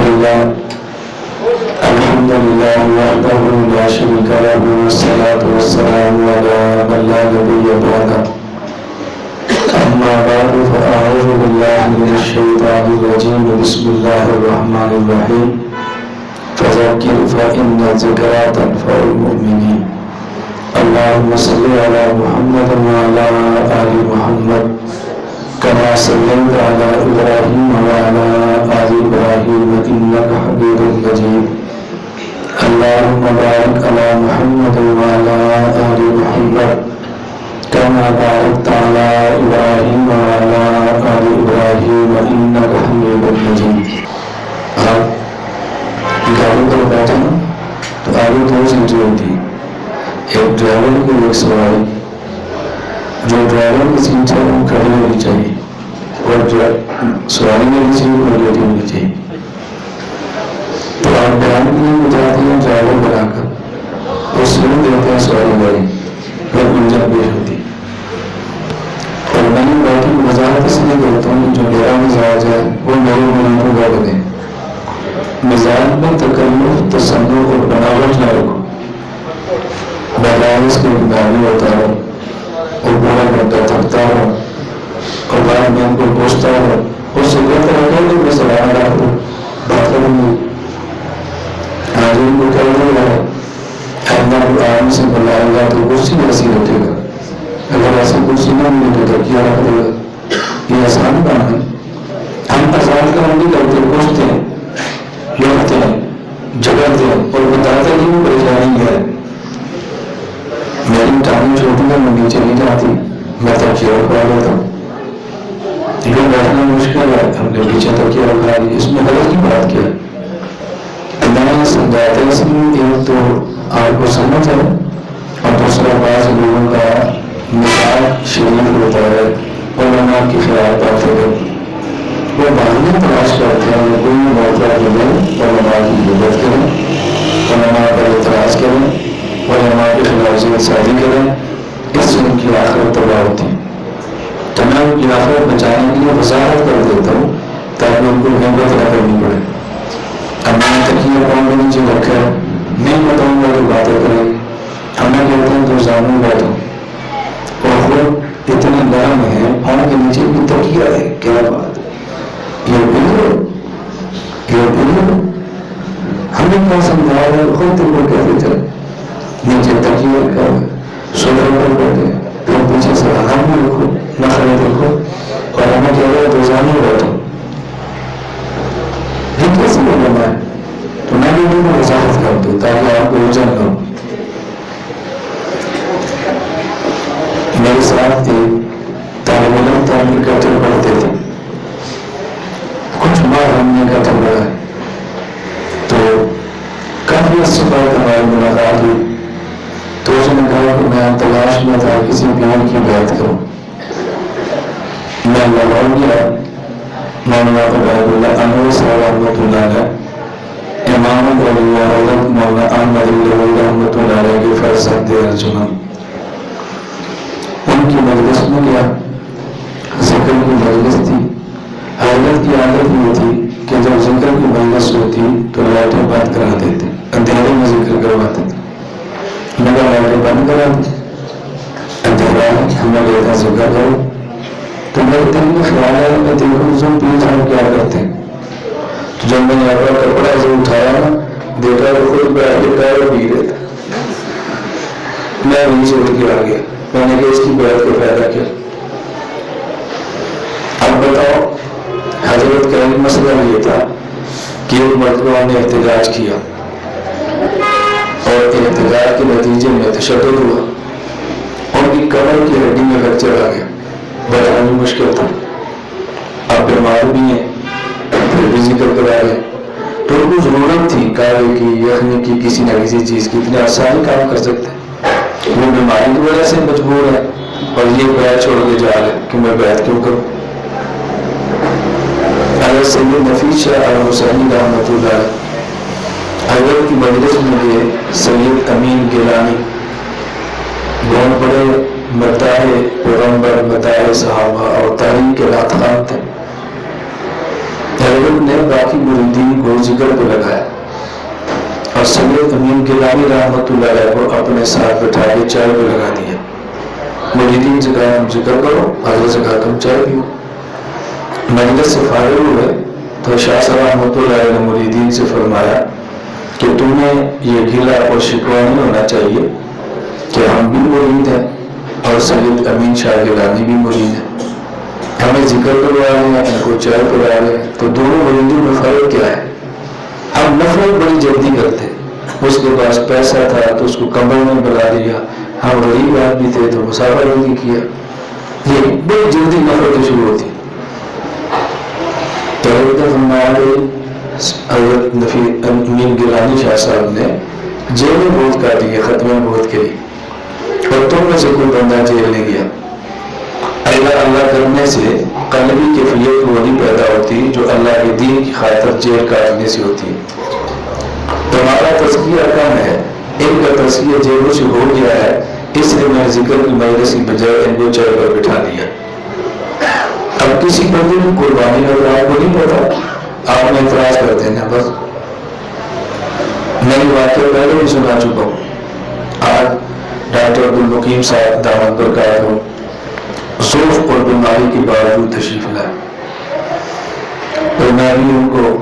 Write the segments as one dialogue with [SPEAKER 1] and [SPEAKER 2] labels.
[SPEAKER 1] لله الحمد لله وحده لا شريك له والصلاة والسلام على من لا نبي بعده أما بعد فأعوذ بالله من الشيطان الرجيم بسم الله الرحمن الرحيم فذكر فإن الذكرى تنفع المؤمنين اللهم صل على محمد وعلى آل محمد كما صليت على إبراهيم وعلى آل إبراهيم إنك حميد مجيد اللهم بارك على محمد وعلى آل محمد كما باركت على إبراهيم وعلى آل إبراهيم إنك حميد مجيد. آپ گاڑی پر بیٹھے نا تو آگے دو سیٹیں ہوتی ہیں، ایک ڈرائیور کی ایک سواری. جو ڈرائیور کی سیٹ ہے وہ کھڑی ہونی چاہیے اور سواری کی سیٹ وہ لیٹی ہونی چاہیے. تو آپ بیان کے لیے بتاتے ہیں ڈرائیور بنا کر اور سیٹ دیتے ہیں سواری والی، پھر انجن پیش ہوتی ہے. اور میں نے بیٹھی وضاحت اس لیے کرتا ہوں جو میرا مزاج ہے وہ میرے منہ کو گڑ دیں. مزاج میں تکلف تصنع اور بناوٹ نہ رکھو، بجائے اس کے گاڑی ہوتا ہو اور پورا گھنٹہ تھکتا ہو اور بعد میں ان کو پوچھتا ہو اور سکھاتا ہے کہ میں سلام رکھ دوں بات کروں گی. آج ان کو کہہ دیا ہے آئندہ آرام سے بلائے گا تو کرسی ایسی رکھے گا، اگر ایسی کرسی نہ ملے تو تکیہ رکھ دے گا. یہ آسان کام ہے. ہم آسان کام نہیں کرتے، پوچھتے ہیں، لوٹتے ہیں، جگڑتے ہیں اور بتاتے ہیں کہ وہ پریشانی ہے. میری ٹانگ چھوٹی ہے، میں نیچے نہیں جاتی، میں تکیہ رکھوا لیتا ہوں. یہ بیٹھنا مشکل ہے، ہم نے پیچھے تکیہ رکھا لی، اس میں غلط کی بات کیا ہے؟ میں سمجھاتے اس میں ایک تو آپ کو سمجھ ہے اور دوسرا بعض لوگوں کا مزاج شریف ہوتا ہے، علماء کی خلاف باتیں کرتے ہیں، وہ بہانے تلاش کرتے ہیں. وہ کوئی موقع ملے علماء کی عزت کریں، علماء پر اعتراض کریں، علماء کے خلاف شادی کریں، اس سے ان کی آخرت تباہ ہوتی ہے. تو میں ان کی آخرت بچانے کے لیے وضاحت کر دیتا ہوں تاکہ ان کو غیبت نہ کرنی پڑے. اب میں نے تکیہ پاؤں کے نیچے رکھا ہے، نہیں بتاؤں گا تو باتیں کریں. ہمیں کہتے ہیں تو سامنے بیٹھو اور خود اتنے نرم ہیں، پاؤں کے نیچے بھی تکیہ ہے. کیا بات ہے، یہ بلو ہمیں کیا سمجھا رہے ہیں، خود تم کو کہتے چلے نیچے تکیہ رکھا ہے، سونے پر بیٹھے، پھر پیچھے سے آرام بھی رکھو، نخرے رکھو اور ہمیں کہہ رہے ہیں تو سامنے بیٹھو. یہ کیسے علماء ہے؟ تو میں بھی ان کو وضاحت کر دوں تاکہ آپ کو الجھن نہ ہو. میرے ساتھ ایک طالب علم تعمیر کرتے پڑھتے تھے، کچھ بار ہم نے کہا پڑھا ہے تو کافی عرصے بعد ہماری ملاقات ہوئی. تو اس نے کہا کہ میں تلاش میں تھا کسی پیر کی بیعت کروں. میں لاہور گیا، مولانا عبید اللہ انور صاحب رحمۃ اللہ علیہ، امام ولی حضرت مولانا احمد اللہ رحمۃ اللہ علیہ کے فرزند ارجمند، ان کی مجلس میں گیا. ذکر کی مجلس تھی. حضرت کی عادت یہ تھی کہ جب ذکر کی مجلس ہوتی تو لائٹیں بند کرا دیتے، اندھیرے میں ذکر کرواتے تھے. لگا لائٹیں بند کرا دی، اندھیرا ہے، ہمیں لیتا ذکر کرو. تو میرے دل میں خیال ہے میں دیکھوں جو پیر صاحب کیا کرتے ہیں. تو جب میں نے اپنا کپڑا سے اٹھایا نا، دیکھا تو خود بیٹھ کے پیر پی رہے تھے. میں وہیں سے اٹھ کے آ گیا. میں نے کہا اس کی بیعت کا فائدہ کیا؟ اب بتاؤ، حضرت کا ایک مسئلہ یہ تھا کہ ایک مرتبہ نے احتجاج کیا اور احتجاج کے نتیجے میں تشدد ہوا، ان کی کمر کی ہڈی میں فریکچر آ گیا، بچانا بھی مشکل تھا. اب بیمار بھی ہیں، پھر بھی ذکر کرا رہے. تو ان کو ضرورت تھی کعبے کی، یخنی کی، کسی نہ کسی چیز کی. اتنے آسان کام کر سکتے، وہ بیماری کی وجہ سے مجبور ہے اور یہ بیعت چھوڑ کے جا رہے کہ میں بیعت کیوں کروں. حضرت سید نفیس شاہ الحسینی رحمۃ اللہ علیہ حضرت کی مجلس میں گئے. سید امین گیلانی بہت بڑے مداح پیغمبر، مداح صحابہ اور تاریخ کے رات خان تھے. حضرت نے باقی مریدین کو ذکر پہ لگایا اور سید امین گیلانی رحمۃ اللہ علیہ کو اپنے ساتھ بٹھا کے چائے پہ لگا دیا. مریدین سے کہا تم ذکر کرو, حضرت سے کہا تم چائے پیو. مجلس سے فارغ ہوئے تو شاہ صاحب رحمۃ اللہ علیہ نے مریدین سے فرمایا کہ تمہیں یہ گلہ اور شکوہ نہیں ہونا چاہیے کہ ہم بھی مرید ہیں اور سید امین شاہ گیلانی بھی مرید ہیں, ہمیں ذکر کروا رہے ہیں, ان کو چائے پلا رہے ہیں, تو دونوں مریدوں میں فرق کیا ہے؟ ہم نفرت بڑی جلدی کرتے, اس کے پاس پیسہ تھا تو اس کو کمرے میں بلا دیا, ہم غریب آدمی تھے تو مسافر جلدی کیا, یہ بڑی جلدی نفرت شروع ہوتی. تو حضرت امین گیلانی شاہ صاحب نے جیل میں بہت کاٹی ہے, ختمیں بہت کری, اور تم میں سے کوئی بندہ جیل نہیں گیا. اللہ اللہ کرنے سے قلبی کیفیت وہ نہیں پیدا ہوتی جو اللہ کے دین کی خاطر جیل کاٹنے سے ہوتی ہے. تمہارا تزکیہ کم ہے, ان کا تزکیہ جیلوں سے ہو گیا ہے, اس لیے میں ذکر کی مجلس کی بجائے ان کو چائے پر بٹھا دیا. اب کسی بندے کی قربانی کا آپ کو نہیں پتا, آپ نے اعتراض کر دینا بس. میں یہ واقعہ پہلے بھی سنا چکا ہوں. آج ڈاکٹر عبدالمقیم صاحب دعوت برکات ہو ضعف اور بیماری کے باوجود تشریف لائے, اور میں بھی ان کو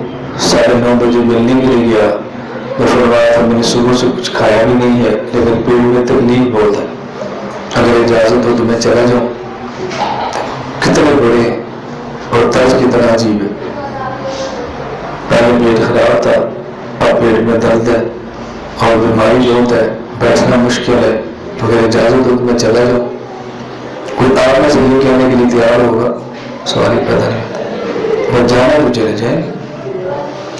[SPEAKER 1] 9:30 بجے ملنے کے لیے گیا. میں فرمایا تھا میں نے صبح سے کچھ کھایا بھی نہیں ہے, لیکن پیٹ میں تکلیف بہت ہے, اگر اجازت ہو تو میں چلا جاؤں. کتنے بڑے اور طرز کتنا عجیب ہے. پہلے پیٹ خراب تھا, اب پیٹ میں درد ہے اور بیماری جو ہوتا ہے بیٹھنا مشکل ہے, اگر اجازت ہو تو میں چلا جاؤں. کوئی آپ میں سے یہ کہنے کے لیے تیار ہوگا؟ سوال پیدا نہیں. بس جانا تو چلے جائیں گے,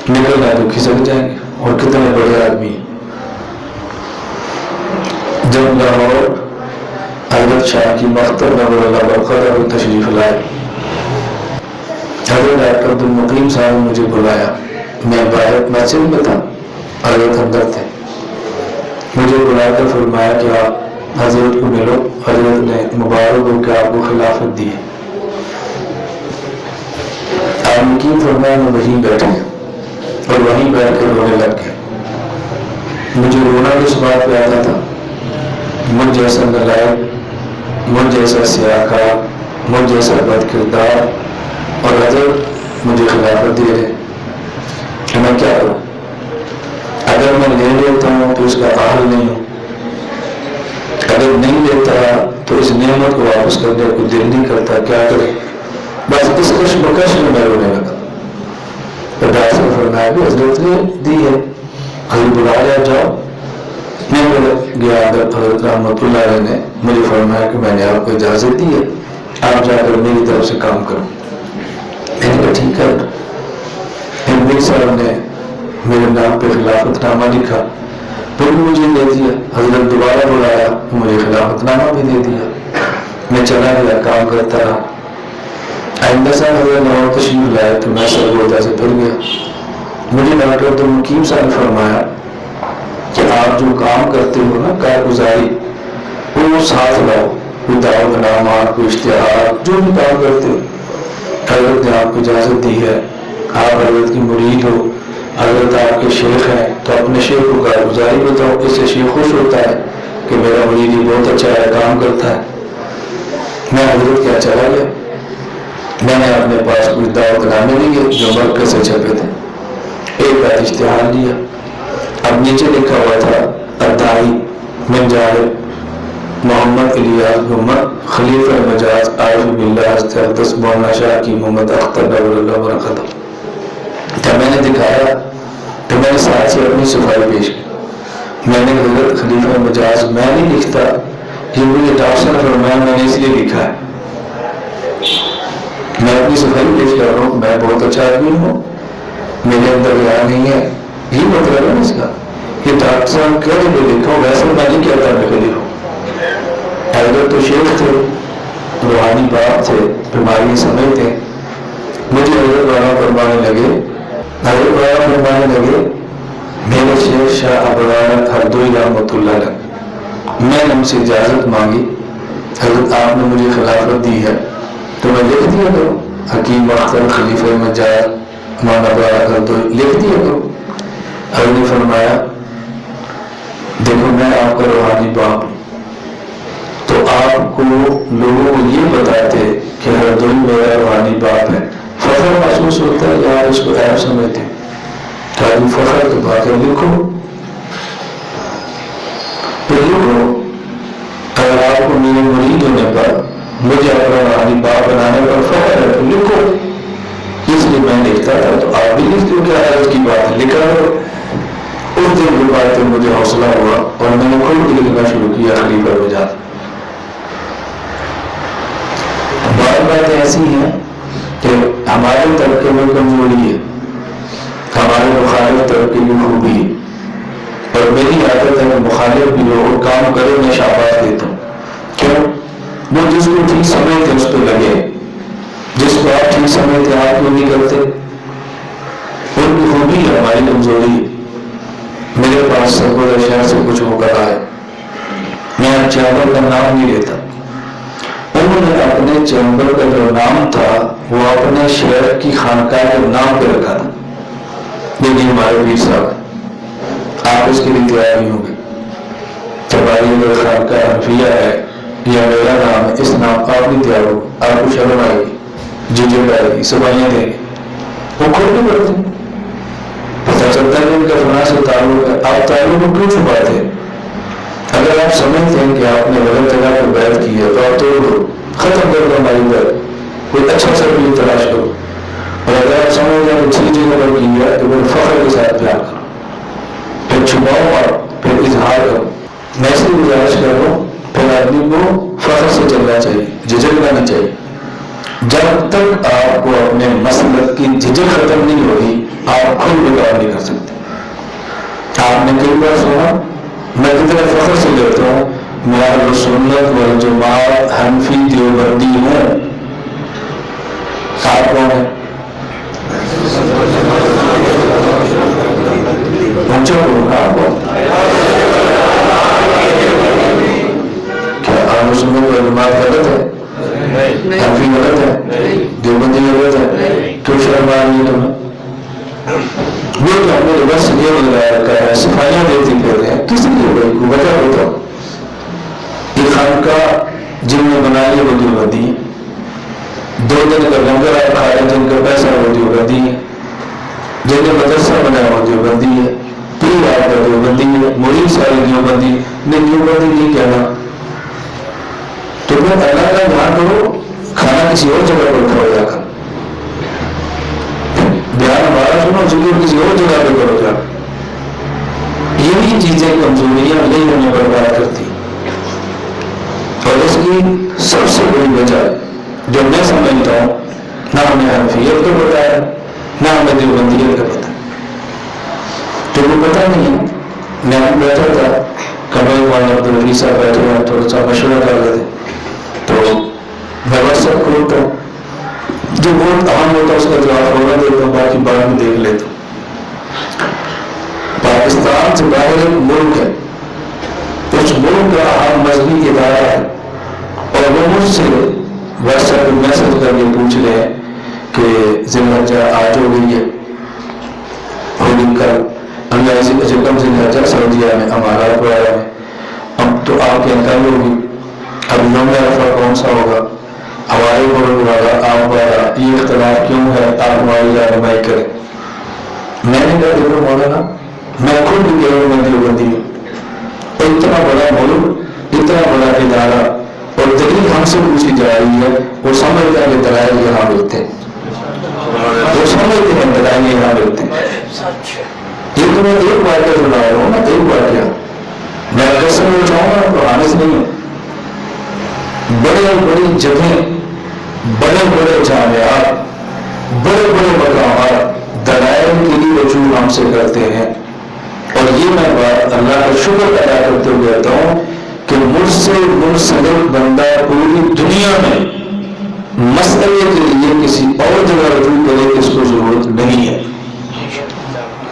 [SPEAKER 1] نکلنا تو کھسک جائیں گے, اور کتنے بڑے آدمی. جب لاہور حضرت شاہ کی مختر نور اللہ برقرار کو تشریف لائے, حضرت ڈاکٹر عبدالمقیم صاحب نے مجھے بلایا. میں باہر مسجد میں تھا, حضرت اندر تھے. مجھے بلا کر فرمایا کہ آپ حضرت کو ملو, حضرت نے مبارک ہو کہ آپ کو خلافت دی ہے. آپ مقیم فرمایا میں وہیں بیٹھے اور وہیں بیٹھ کر رونے لگ گئے. مجھے رونا اس بات پہ آتا تھا, مجھ جیسا نالائق, مجھ جیسا سیاہکار, مجھ جیسا بد کردار, اور حضرت مجھے خلافت دے رہے, کہ میں کیا کروں؟ اگر میں لے لیتا ہوں تو اس کا اہل نہیں ہوں, اگر نہیں لیتا تو اس نعمت کو واپس کرنے کو دل نہیں کرتا, کیا کرے؟ بس اس کشمکش میں میں رونے لگا. تو ڈاکٹر نے فرمایا کہ حضرت نے دی ہے, حضرت بلا لیا جاؤ. میں گیا, حضرت رحمۃ اللہ علیہ نے مجھے فرمایا کہ میں نے آپ کو اجازت دی ہے, آپ جا کر میری طرف سے کام کرو. میں نے کہا ٹھیک ہے. امیر صاحب نے میرے نام پہ خلافت نامہ لکھا, تو بھی مجھے دے دیا. حضرت دوبارہ بلایا, مجھے خلافت نامہ بھی دے دیا. میں چلا گیا, کام کرتا رہا. آئندہ صاحب حضرت لاہور تشریف لائے تو میں سرگودا سے پھر گیا. مجھے ڈاکٹر عبدالمقیم صاحب نے فرمایا کہ آپ جو کام کرتے ہو نا, کارگزاری, وہ ساتھ لاؤ. کوئی دعوت نامہ, کوئی اشتہار, جو بھی کام کرتے ہو, حضرت نے آپ کو اجازت دی ہے. آپ حضرت کی مرید ہو, حضرت آپ کے شیخ ہیں, تو اپنے شیخ کو کارگزاری بتاؤ. اس سے شیخ خوش ہوتا ہے کہ میرا مرید بہت اچھا ہے, کام کرتا ہے. میں حضرت کیا چلا گیا. میں نے اپنے پاس کچھ دعوت نامے لیے جو مرکز سے چھپے تھے, ایک آدھ اشتہار لیا. اب نیچے لکھا ہوا تھا الداعی من جانب محمد الیاس محمد خلیفہ مجاز عارف باللہ حضرت مولانا شاہ کی محمد اختر نور اللہ برکاتہ. جب میں نے دکھایا تو میں نے ساتھ سے اپنی صفائی پیش کی. میں نے حضرت خلیفہ مجاز میں نہیں لکھتا, یہ مجھے ڈاکٹر نے فرمایا میں نے اس لیے لکھا ہے. میں اپنی صفائی پیش کر رہا ہوں, میں بہت اچھا آدمی ہوں, میرے اندر ریا نہیں ہے. یہ مطلب ہے اس کا, یہ ڈاکٹر صاحب کہہ رہے لکھا ہوں, ویسے میں نہیں کہتا میں کہ لکھوں. حضرت تو شیخ تھے, روحانی باپ تھے, بیماری سمجھتے. مجھے حضرت والا فرمانے لگے, حضرت والا فرمانے لگے میرے شیخ شاہ ابرار ہردوئی رحمۃ اللہ علیہ, میں نے ان سے اجازت مانگی, حضرت آپ نے مجھے خلافت دی ہے تو میں لکھ دیا کروں حکیم اختر خلیفہ مجاز مانا دوارا کر دو، لکھ دیا کرو۔ حضرت نے فرمایا دیکھو میں آپ کا روحانی باپ ہوں، تو آپ کو لوگوں کو یہ بتاتے کہ حضرت میرا روحانی باپ ہے، فخر محسوس ہوتا ہے یار اس کو عیب سمجھتے ہیں، تاکہ فخر تو باتیں لکھو، تو لکھو۔ اگر آپ کو میرے مرید ہونے پر، مجھے اپنا روحانی باپ بنانے پر فخر ہے تو لکھو، اس لیے میں لکھتا تھا، تو آپ بھی لکھ دو، کیا حضرت کی بات ہے، لکھا کرو۔ اس دن کی بات مجھے حوصلہ ہوا اور میں نے خود لکھنا شروع کیا خلیفہ میں جا۔ بعض باتیں ایسی ہیں کہ ہمارے طبقے میں کمزوری ہے، ہمارے مخالف طبقے کی خوبی ہے، اور میری عادت ہے کہ مخالف بھی ہو کام کرے میں شاباش دیتا ہوں۔ کیوں؟ وہ جس کو ٹھیک سمجھتے اس پہ لگے، جس کو آپ ٹھیک سمجھتے آپ کیوں نہیں کرتے؟ ان کی خوبی ہے، ہماری کمزوری ہے۔ میرے پاس سرگودا شہر سے کچھ ہو کر آئے، میں چیمبر کا نام نہیں لیتا، انہوں نے اپنے چیمبر کا جو نام تھا وہ اپنے شہر کی خانقاہ کے نام پہ رکھا تھا۔ دیکھیے ہمارے پیر صاحب ہیں، آپ اس کے لیے تیار نہیں ہوں گے، ہماری جو خانقاہ حنفیہ ہے یا میرا نام ہے، اس نام آپ نہیں تیار ہو، آپ کو شرم آئے گی، جھجھک آئے گی، سبائیاں دیں گے، وہ خود نہیں پڑھتے، پتہ چلتا ہے کہ ان کا فلاں سے تعلق ہے، آپ تعلق کو کیوں چھپاتے ہیں؟ اگر آپ سمجھتے ہیں کہ آپ نے غلط جگہ پہ بیعت کی ہے تو آپ توڑ دو، ختم کر دو ہماری بیعت، کوئی اچھا سا بھی تلاش کرو، اور اگر آپ سمجھ جائیں کہ ٹھیک جگہ پر کی ہے تو پھر فخر کے ساتھ پیار کرو، پھر چھپاؤ اور پھر اظہار کرو۔ میں سے گزارش کر رہا ہوں، پھر آدمی کو فخر سے چلنا چاہیے، جھجکنا نہیں چاہیے۔ جب تک آپ کو اپنے مسلک کی جھجک ختم نہیں ہوگی آپ خود بھی کام نہیں کر سکتے۔ آپ نے کئی بار سنا میں کتنے فخر سے کہتا ہوں میں اہل سنت والجماعت حنفی دیوبندی ہوں۔ آپ کون ہیں؟ اونچا بولو، آپ کون؟ کیا اہل سنت والجماعت غلط ہے؟ حنفی غلط ہے؟ دیوبندی غلط ہے؟ کیوں شرم آ رہی ہے تمہیں؟ وہ تو ہم نے بس یہ بتایا رکھا ہے، صفائیاں دیتی پھرتے ہیں، کس لیے بھائی کو وجہ ہوتا؟ یہ خانقاہ جن نے بنائی ہے وہ دیوبندی ہے، 2 دن کا لنگر آپ کھا رہے جن کا پیسہ وہ دیوبندی ہے، جن نے مدرسہ بنایا وہ دیوبندی ہے، پیر آپ کا دیوبندی ہے، مرید سارے دیوبندی، نہیں دیوبندی نہیں کہنا تو پھر اللہ کا دھیان کرو، کھانا کسی اور جگہ پر کھاؤ جا کر، بیان ہمارا سنو، ذکر کسی اور جگہ پہ کرو جا کر۔ یہی چیزیں کمزوریاں نہیں ہونے پر بات کرتی، اور اس کی سب سے بڑی وجہ جو میں سمجھتا ہوں، نہ ہمیں حنفیت کا پتہ ہے نہ ہمیں دیوبندیت کا پتہ ہے، تو وہ پتہ نہیں ہے۔ میں بیٹھا تھا، کمال مولانا عبدالرفیع صاحب بیٹھے ہیں، تھوڑا سا مشورہ کر رہے تھے، تو میں واٹس ایپ کھولتا ہوں، جو بہت اہم ہوتا ہے اس کا جواب فوراً دیتا ہوں، باقی بعد میں دیکھ لیتا ہوں۔ پاکستان سے باہر ایک ملک ہے، اس ملک کا اہم مذہبی ادارہ ہے، اور وہ مجھ سے واٹس ایپ پہ میسج کر کے پوچھ لے کہ ذی الحجہ آج ہو گئی ہے، ہوگی کل، اللہ اسی اجکم ذی الحجہ سعودیہ میں امارات وغیرہ میں، اب تو آپ کے کل ہوگی، اب یوم عرفہ کون سا ہوگا، ہمارے ملک والا آپ والا، یہ اختلاف کیوں ہے، آپ ہماری رہنمائی کریں۔ میں نے کہا دیکھو مولانا، میں خود بھی میں دیوبندی ہوں، اتنا بڑا ملک، اتنا بڑا ادارہ، اور دلیل ہم سے پوچھی جا رہی ہے، وہ سمجھتے ہیں کہ دلائل یہاں ملتے ہیں، وہ سمجھتے ہیں دلائل یہاں ملتے ہیں۔ یہ تو میں ایک واقعہ سنا رہا ہوں نا، ایک واقعہ میں قسم اٹھاؤں گا تو حانس نہیں ہوں، بڑے بڑی جگہیں، بڑے بڑے جامعات، بڑے بڑے مقامات دلائل کے لیے رجوع ہم سے کرتے ہیں، اور یہ میں بات اللہ کا شکر ادا کرتے ہوئے کہتا ہوں کہ مجھ سے منسلک بندہ پوری دنیا میں مسئلے کے لیے کسی اور جگہ رجوع کرے اس کو ضرورت نہیں ہے۔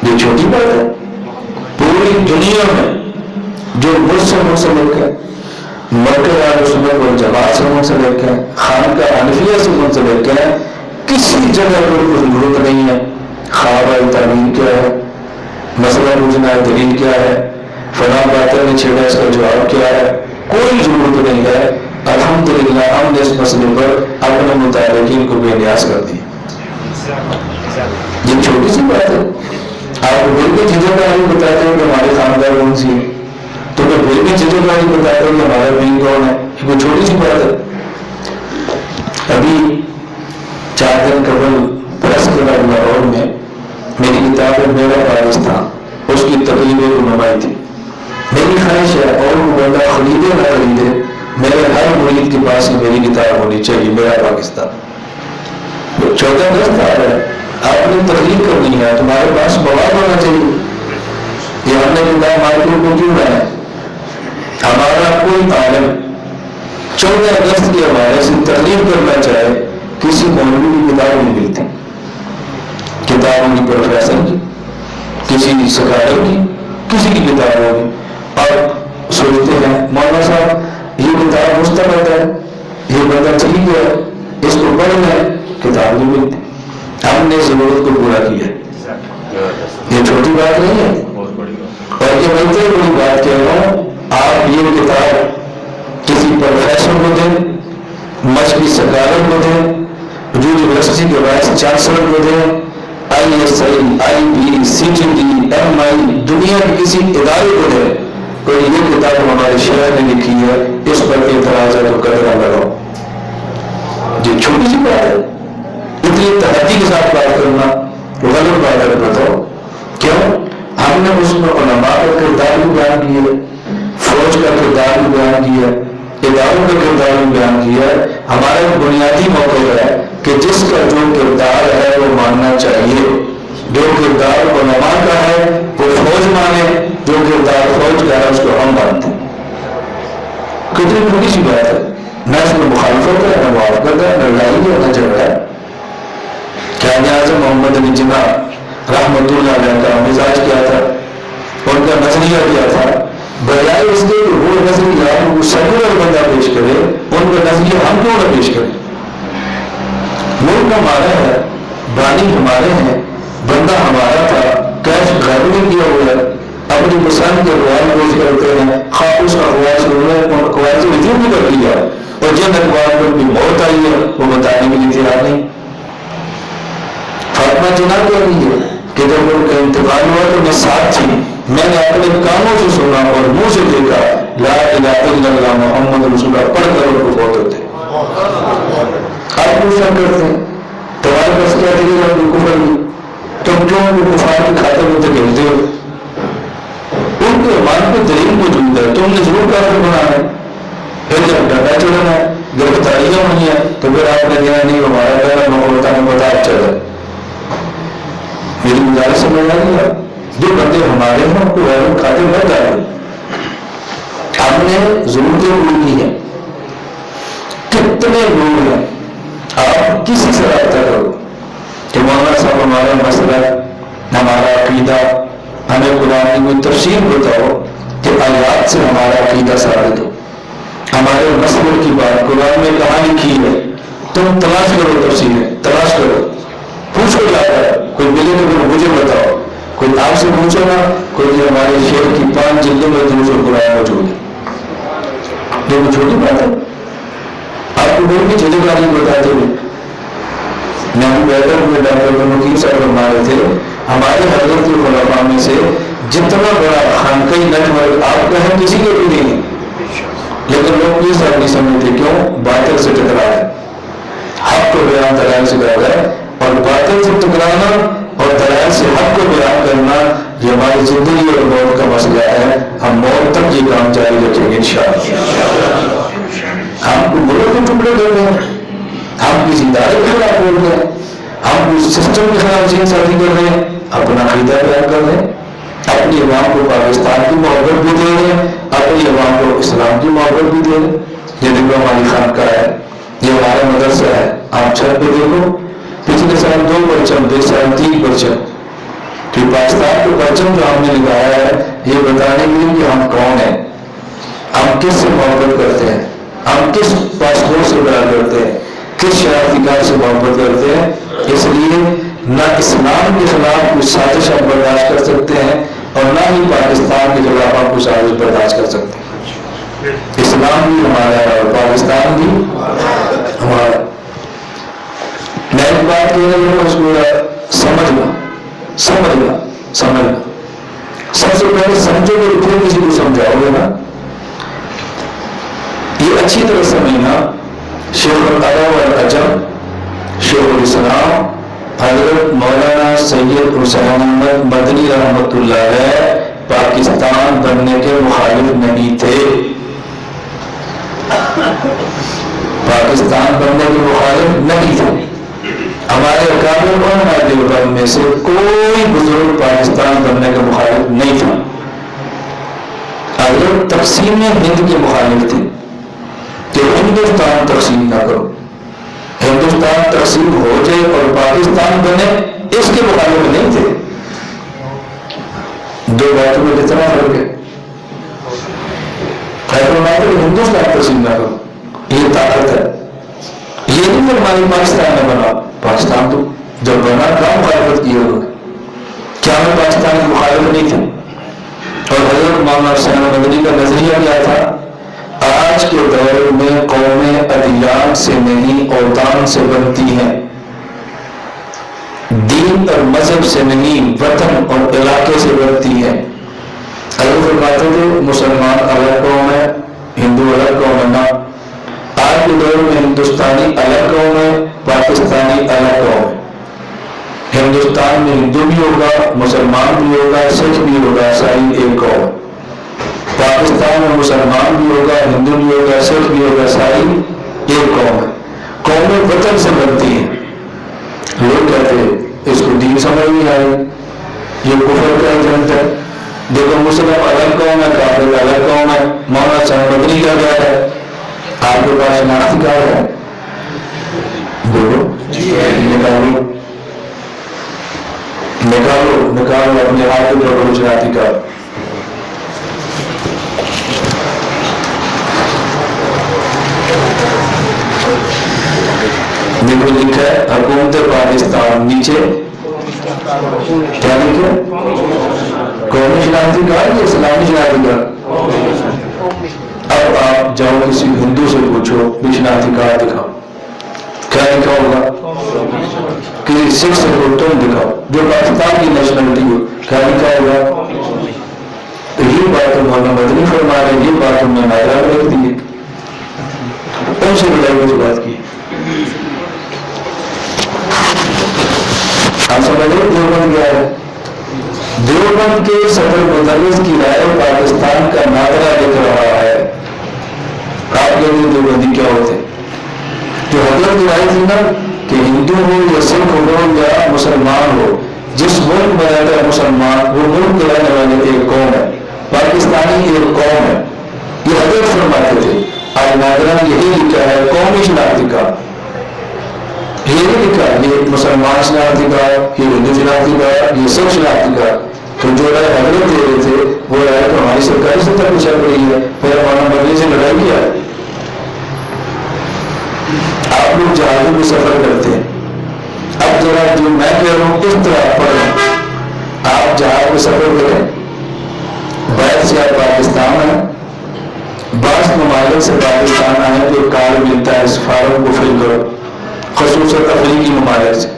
[SPEAKER 1] یہ چھوٹی بات ہے، پوری دنیا میں جو مجھ سے منسلک ہے، مرکز اہل سنت والجماعت سے منسلک ہے، خانقاہ حنفیہ سے منسلک ہے، کسی جگہ پر کوئی ضرورت نہیں ہے خواب ہے تعبیر کیا ہے, مسئلہ پوچھنا ہے دلیل کیا ہے, فلاں باتیں نے چھیڑا اس کا جواب کیا ہے, کوئی ضرورت نہیں ہے. الحمدللہ ہم نے اس مسئلے پر اپنے متعلقین کو بے نیاز کر دی. یہ چھوٹی سی بات ہے. آپ پھر بھی چیزوں کا نہیں بتاتے ہیں کہ ہماری خاندان کون سی ہے, تو پھر بھی چیزوں کا نہیں بتاتے کہ ہمارا دین کون ہے. یہ کوئی چھوٹی سی بات ہے. ابھی 4 دن قبل پریس کلب لاہور میں میری کتاب ہے میرا پاکستان, اس کی تقریب رونمائی تھی. میری خواہش ہے اور وہ بندہ خریدے نہ خریدے, میرے ہر مرید کے پاس میری کتاب ہونی چاہیے, میرا پاکستان. 14 اگست آ رہا ہے, آپ نے تقریر کرنی ہے, تمہارے پاس مواد ہونا چاہیے. یہ ہم نے کتاب مارکیٹ میں کیوں ہے؟ ہمارا کوئی عالم 14 اگست کے حوالے سے تقریر کرنا چاہے, کسی مولوی کی کتاب نہیں ملتی. کتاب ہوگی پروفیسر کی, کسی سکالر کی, کسی کی کتاب ہوگی, اور سوچتے ہیں مولانا صاحب یہ کتاب مستند ہے, یہ بندہ ٹھیک ہے, اس کو پڑھنا ہے, کتاب نہیں ملتی. ہم نے ضرورت کو پورا کیا. یہ چھوٹی بات نہیں ہے, اور یہ بڑی بڑی بات کہہ رہا ہوں. آپ یہ کتاب کسی پروفیسر کو دیں, مذہبی سکالر کو دیں, جو یونیورسٹی کے وائس چانسلر کو دیں, ISI, IB, CGD, MI, دنیا کے کسی ادارے کو دیں, کوئی یہ کتاب ہمارے شہر نے لکھی ہے, اس پر اعتراض ہے تو قدر نہ لگاؤ. یہ چھوٹی سی بات ہے. اتنی تحدی کے ساتھ بات کرنا غلط بات ہے. بتاؤ کیوں؟ ہم نے اس میں علماء کا کردار بھی بیان کیا, فوج کا کردار بھی بیان کیا, اداروں کا کردار بھی بیان کیا. ہمارا بنیادی موقع ہے کہ جس کا جو کردار ہے وہ ماننا چاہیے. جو کردار علماء کا ہے وہ فوج مانے, جو کردار فوج کا ہے اس کو ہم مانتے ہیں. کتنی چھوٹی سی بات ہے. نہ اس میں مخالفت ہے, نہ موافقت ہے, نہ لڑائی ہے, نہ جھگڑا ہے. قائد اعظم محمد علی جناح رحمۃ اللہ علیہ کا مزاج کیا تھا, ان کا نظریہ کیا تھا؟ بجائے اس کے کہ وہ نظریہ کو سیکولر بندہ پیش کرے, ان کا نظریہ ہم کیوں نہ پیش کریں؟ ملک ہمارا ہے, بانی ہمارے ہیں, بندہ ہمارا تھا, کیش گھر میں کیا ہوا ہے, اپنی پسند کے اخبار پیش کرتے ہیں. خواب اس اخبار سے اخبار سے رجوع بھی کر لیا, اور جن اخبار پر بھی موت آئی ہے وہ بتانے کے لیے تیار نہیں. فاطمہ جناح کہہ رہی ہے کہ جب ان کا انتقال ہوا تو میں ساتھ تھی, میں نے اپنے کانوں سے سنا اور منہ سے دیکھا لا الہ الا اللہ محمد رسول اللہ پڑھ کر ان کو فوت ہوتے. آپ پوچھا کرتے ہیں تمہارے پاس کیا دلیل ہے کفر کی, تم کیوں ان کو کفار کی خاطر میں دھکیلتے ہو؟ ان کے ایمان پہ دلیل موجود ہے, تم نے ضرور کافر بنا ہے. پھر جب ڈنڈا چڑھنا ہے, گرفتاریاں ہوئی ہیں, تو پھر آپ نے کہا نہیں ہمارا پہلا موقع نے بتا چلا. میری گزارش سمجھ آ رہی ہے؟ جو بندے ہمارے ہیں ان کو غیر خاطر نہ ڈالیں. ہم نے ضرورتیں پوری کی ہیں. کتنے لوگ ہیں, آپ کسی سے رابطہ کرو کہ مولانا صاحب ہمارا مسئلہ, ہمارا عقیدہ, ہمیں قرآن کی کوئی تفسیر بتاؤ کہ آیات سے ہمارا عقیدہ ثابت ہو. ہمارے مسئلے کی بات قرآن میں کہاں لکھی ہے, تم تلاش کرو, تفسیریں تلاش کرو, پوچھو جاتا ہے, کوئی ملے تو پھر مجھے بتاؤ. کوئی آپ سے پوچھو نا, کوئی ہمارے شیخ کی 5 جلدوں میں دوسرے قرآن موجود ہے. جو کوئی چھوٹی بات ہے, آپ کو کوئی بھی جلدی بتاتے ہوئے. میں بھی بیٹھے ہوئے ڈاکٹر مقیم صاحب فرما رہے تھے, ہمارے حضرت کے خلفاء میں سے جتنا بڑا خانقائی نیٹ ورک آپ کا ہے کسی کے بھی نہیں ہے, لیکن لوگ یہ سب نہیں سمجھتے. کیوں؟ باطل سے ٹکرا ہے, حق کو بیان دلائل سے کر رہا ہے, اور باطل سے ٹکرانا اور دلائل سے حق کو بیان کرنا یہ ہماری زندگی اور موت کا مسئلہ ہے. ہم موت تک یہ کام جاری رکھیں گے انشاءاللہ. ہم کو ملک کے ٹکڑے کر رہے ہیں, ہم کسی ادارے کے خلاف بول رہے ہیں, ہم کسی سسٹم کے خلاف جین سازی کر رہے ہیں, اپنا عقیدہ بیان کر رہے ہیں, اپنی عوام کو پاکستان کی محبت بھی دے رہے ہیں, اپنی عوام کو اسلام کی محبت بھی دے رہے ہیں. یہ دیکھو ہماری خانقاہ ہے, یہ ہمارا مدرسہ ہے. آپ چھت پہ دیکھو, پچھلے سال 2 پرچم, 2 سال 3 پرچم. کہ پاکستان کے پرچم جو ہم نے لگایا ہے یہ بتانے کے لیے کہ ہم کون ہیں, ہم کس سے محبت کرتے ہیں, ہم کس پاسپورٹ سے پیار کرتے ہیں, کس شناختی کارڈ سے محبت کرتے ہیں. اس لیے نہ اسلام کے خلاف کوئی سازش آپ برداشت کر سکتے ہیں اور نہ ہی پاکستان کے خلاف آپ کوئی سازش برداشت کر سکتے ہیں. اسلام بھی ہمارا ہے اور پاکستان بھی ہمارا. میں ایک بات کہہ رہی ہوں، اس کو سمجھنا. سب سے پہلے سمجھو گے پھر کسی کو سمجھاؤ گے نا. یہ اچھی طرح سمجھنا. شیخ العرب والعجم شیخ الاسلام حضرت مولانا سید حسین احمد مدنی رحمۃ اللہ علیہ پاکستان بننے کے مخالف نہیں تھے. پاکستان بننے کے مخالف نہیں تھے. ہمارے اکابر علماء دیوبند میں سے کوئی بزرگ پاکستان بننے کا مخالف نہیں تھا. حضرت تقسیم ہند کے مخالف تھے کہ ہندوستان تقسیم نہ کرو، ہندوستان تقسیم ہو جائے اور پاکستان بنے، اس کے مخالف نہیں تھے. دو باتوں میں کتنا فرق ہے. ہندوستان تقسیم نہ کرو، یہ طاقت ہے. یہ نہیں فرمائی پاکستان میں بنا. پاکستان تو جب بنا کہاں مخالفت کی انہوں نے؟ کیا میں پاکستان کی مخالفت نہیں تھے؟ اور حضرت مولانا حسین مدنی کا نظریہ کیا تھا؟ آج کے دور میں قومیں ادیان سے نہیں اوطان سے بنتی ہیں، دین اور مذہب سے نہیں وطن اور علاقے سے بنتی ہیں. حضرت فرماتے تھے مسلمان الگ قوم ہے، ہندو الگ قوم ہے. نہ، آج کے دور میں ہندوستانی الگ قوم ہے، پاکستانی الگ قوم ہے. ہندوستان میں ہندو بھی ہوگا، مسلمان بھی ہوگا، سکھ بھی ہوگا، عیسائی ایک قوم ہے. پاکستان میں مسلمان بھی ہوگا، ہندو بھی ہوگا، سکھ بھی ہوگا، عیسائی ایک قوم ہے. قومیں وطن سے بنتی ہیں. لوگ کہتے ہیں اس کو دین سمجھ نہیں آئی، یہ کفر کا ایجنٹ ہے. دیکھو مسلم الگ قوم ہے، کافر الگ قوم ہے. مولانا حسین مدنی کا کیا ہے؟ آپ کے پاس شناختی کارڈ ہے؟ بولو نکالو اپنے ہاتھ کے اوپر شناختی کارڈ. دیکھو لکھا ہے حکومت پاکستان، نیچے کیا لکھا ہے؟ قومی شناختی کارڈ یا اسلامی شناختی کارڈ؟ اب آپ جاؤ کسی ہندو سے پوچھو بھی شناختی کارڈ دکھاؤ، کیا لکھا ہوگا؟ کسی سکھ سے پوچھو تم دکھاؤ جو پاکستان کی نیشنلٹی ہو، کیا لکھا ہوگا؟ تو یہ بات مولانا مدنی فرما رہے ہیں، یہ بات ہم نے نائرہ میں لکھ دی ہے. ان سے بڑھائی کچھ بات کی. آپ سمجھ رہے دیوبند کیا ہے؟ دیوبند کے صدر مدرس کی رائے پاکستان کا ناظرہ لکھ رہا ہے. آپ کے لیے دیوبندی کیا ہوتے؟ جو حضرت کی رائے تھی نا کہ ہندو ہو یا سکھ ہو یا مسلمان ہو، جس ملک میں رہتا ہے مسلمان وہ ملک کے رہنے والے ایک قوم ہے، پاکستانی ایک قوم ہے. یہ حضرت فرماتے تھے. آج ناظرہ یہی لکھا ہے قومی شناختی کارڈ. یہ نہیں لکھا یہ مسلمان شناختی کارڈ، یہ ہندو شناختی کارڈ، یہ سکھ شناختی کارڈ. تو جو رائے حضرت دے رہے تھے وہ رائے تو ہماری سرکاری سے تک چل رہی ہے. پھر مولانا مدنی سے لڑائی کیا ہے. آپ لوگ جہازوں میں سفر کرتے ہیں، اب ذرا جو میں کہہ رہا ہوں اس طرح پڑھیں. آپ جہاز میں سفر کریں، باہر سے آپ پاکستان ہیں، بعض ممالک سے پاکستان آئے تو کارڈ ملتا ہے، اس فارم کو فل کرو، خصوصاً افریقی ممالک سے.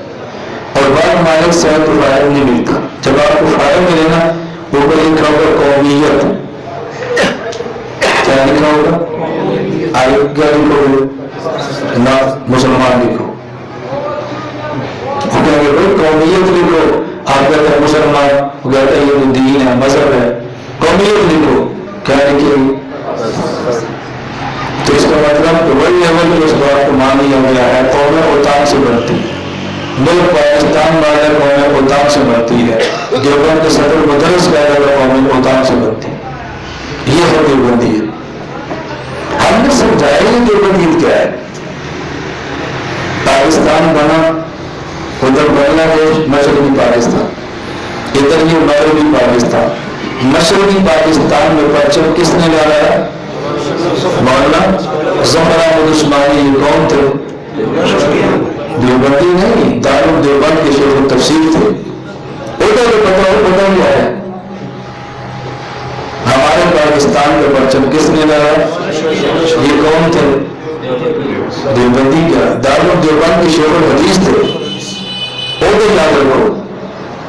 [SPEAKER 1] اور بعض ممالک سے تو فارم نہیں ملتا. جب آپ کو فارم ملے نا اوپر لکھا ہوگا قومیت. کیا لکھا ہوگا؟ آگے کیا لکھو گے؟ نہ مسلمان لکھو. وہ کہیں گے قومیت لکھو. آپ کہتے ہیں مسلمان، وہ کہتے ہیں یہ تو دین ہے، مذہب ہے. قومیت لکھو. کیا لکھے گی؟ تو اس کا مطلب تو وہی لیول جو اس بات کو مان لیا گیا ہے قومیں اوطان سے بنتی. ملک پاکستان والا قومیں اوطان سے بنتی ہے. دیوبند کے صدر مدرس کہہ رہا قومیں اوطان سے بنتی. یہ ہے دیوبندی. ہم نے سمجھایا یہ دیوبندیت کیا ہے. پاکستان بنا، ادھر بنگلہ دیش مشرقی پاکستان، ادھر یہ مغربی پاکستان. مشرقی پاکستان میں پرچم کس نے لایا؟ مولانا ظفر احمد عثمانی. یہ کون تھے؟ دیوبندی نہیں، دارالدیوبند کے شیخ التفسیر تھے. ادھر تو پتہ ہو پتہ کیا ہے. ہمارے پاکستان کا پرچم کس نے لگایا؟ یہ کون تھے؟ دیوبندی. کیا دارالدیوبند کے شیخ الحدیث تھے. ادھر یاد رکھو.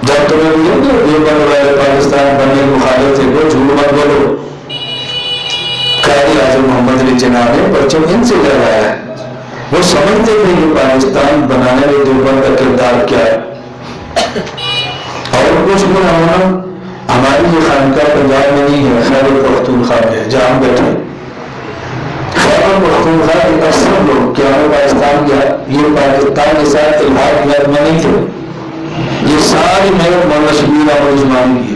[SPEAKER 1] جب تمہیں بولے دیوبند والے پاکستان بننے مخالف تھے وہ جھوٹ مت بولو. قائد اعظم محمد علی جناح نے پرچم ان سے لگایا ہے. وہ سمجھتے تھے کہ پاکستان بنانے میں دیوبند کا کردار کیا ہے. اور کچھ بھی نہ ہونا. ہماری یہ خانقاہ پنجاب میں نہیں ہے، خیبر پختونخوا میں ہے جہاں ہم بیٹھے. خیبر پختونخوا کے اکثر لوگ کیا پاکستان کیا یہ پاکستان کے ساتھ الحاق میں نہیں تھے. یہ ساری محنت مولانا شبیر احمد عثمانی کی.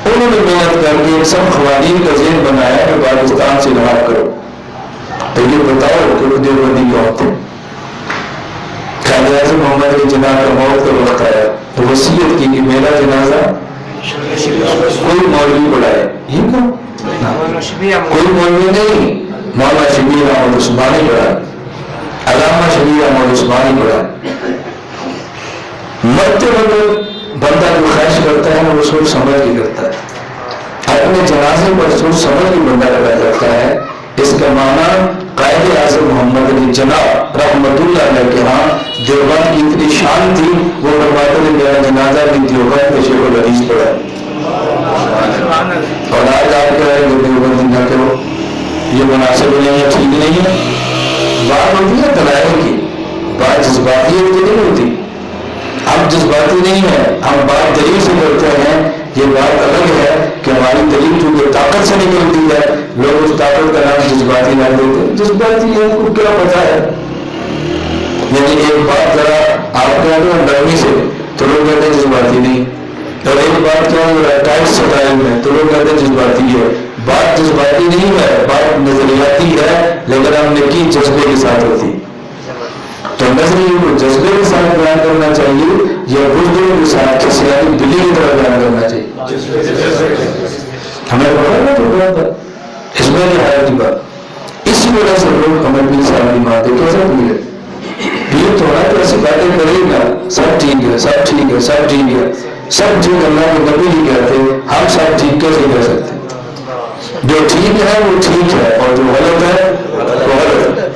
[SPEAKER 1] انہوں نے محنت کر کے سب خواتین کا ذہن بنایا کہ پاکستان سے الحاق کرو. تو یہ بتاؤ کہ وہ دیوبندی کون تھے؟ قائد اعظم محمد علی جناح کا موت کا وقت آیا تو وصیت کی کہ میرا جنازہ کوئی مولوی پڑھائے. یہ کوئی مولوی نہیں، مولانا شبیر احمد عثمانی پڑھا، علامہ شبیر احمد عثمانی پڑھا. مرتے وقت بندہ جو خواہش کرتا ہے وہ سوچ سمجھ کے کرتا ہے. اپنے جنازے پر سوچ سمجھ کے بندہ لگا جاتا ہے. اس کا معنی قائد اعظم محمد علی جناح رحمت اللہ علیہ کے ہاں دیوبند کی اتنی شان تھی وہ فرماتے تھے میرا جنازہ بھی دیوبند کے شیخ الحدیث پڑھا. اور آج آپ کہہ رہے ہیں دیوبندی نہ کرو، یہ مناسب نہیں ہے، ٹھیک نہیں ہے. بات ہوتی ہے دلائل کی، بات جذباتیت کی نہیں ہوتی. ہم جذباتی نہیں ہیں، ہم بات دلیل سے کرتے ہیں. یہ بات الگ ہے کہ ہماری دلیل چونکہ طاقت سے نکلتی ہے، لوگ اس طاقت کا نام جذباتی نہ دیتے. جذباتی ہے ان کو کیا پتا ہے. یعنی ایک بات ذرا آپ کہہ دو نرمی سے تو لوگ کہتے ہیں جذباتی نہیں، اور ایک بات کیا ٹائٹ سٹائل میں تو لوگ کہتے ہیں جذباتی ہے. بات جذباتی نہیں ہے، بات نظریاتی ہے، لیکن ہم نے کی جذبے کے ساتھ ہوتی. تو نظریے کو جذبے کے ساتھ بیان کرنا چاہیے یا بزدلوں کے ساتھ کسی بلی کی طرح بیان کرنا چاہیے. ہمیں پتا تو بات ہے اس میں کیا ہے کی بات. اسی وجہ سے لوگ ہمیں بھی سامنے مانتے کیسے بھولے یہ تھوڑا تو ایسی باتیں کرے گا سب ٹھیک ہے سب ٹھیک ہے سب ٹھیک ہے سب ٹھیک. اللہ کے نبی ہی کہتے ہم سب ٹھیک کیسے کہہ سکتے؟ جو ٹھیک ہے وہ ٹھیک ہے اور جو غلط ہے وہ غلط ہے.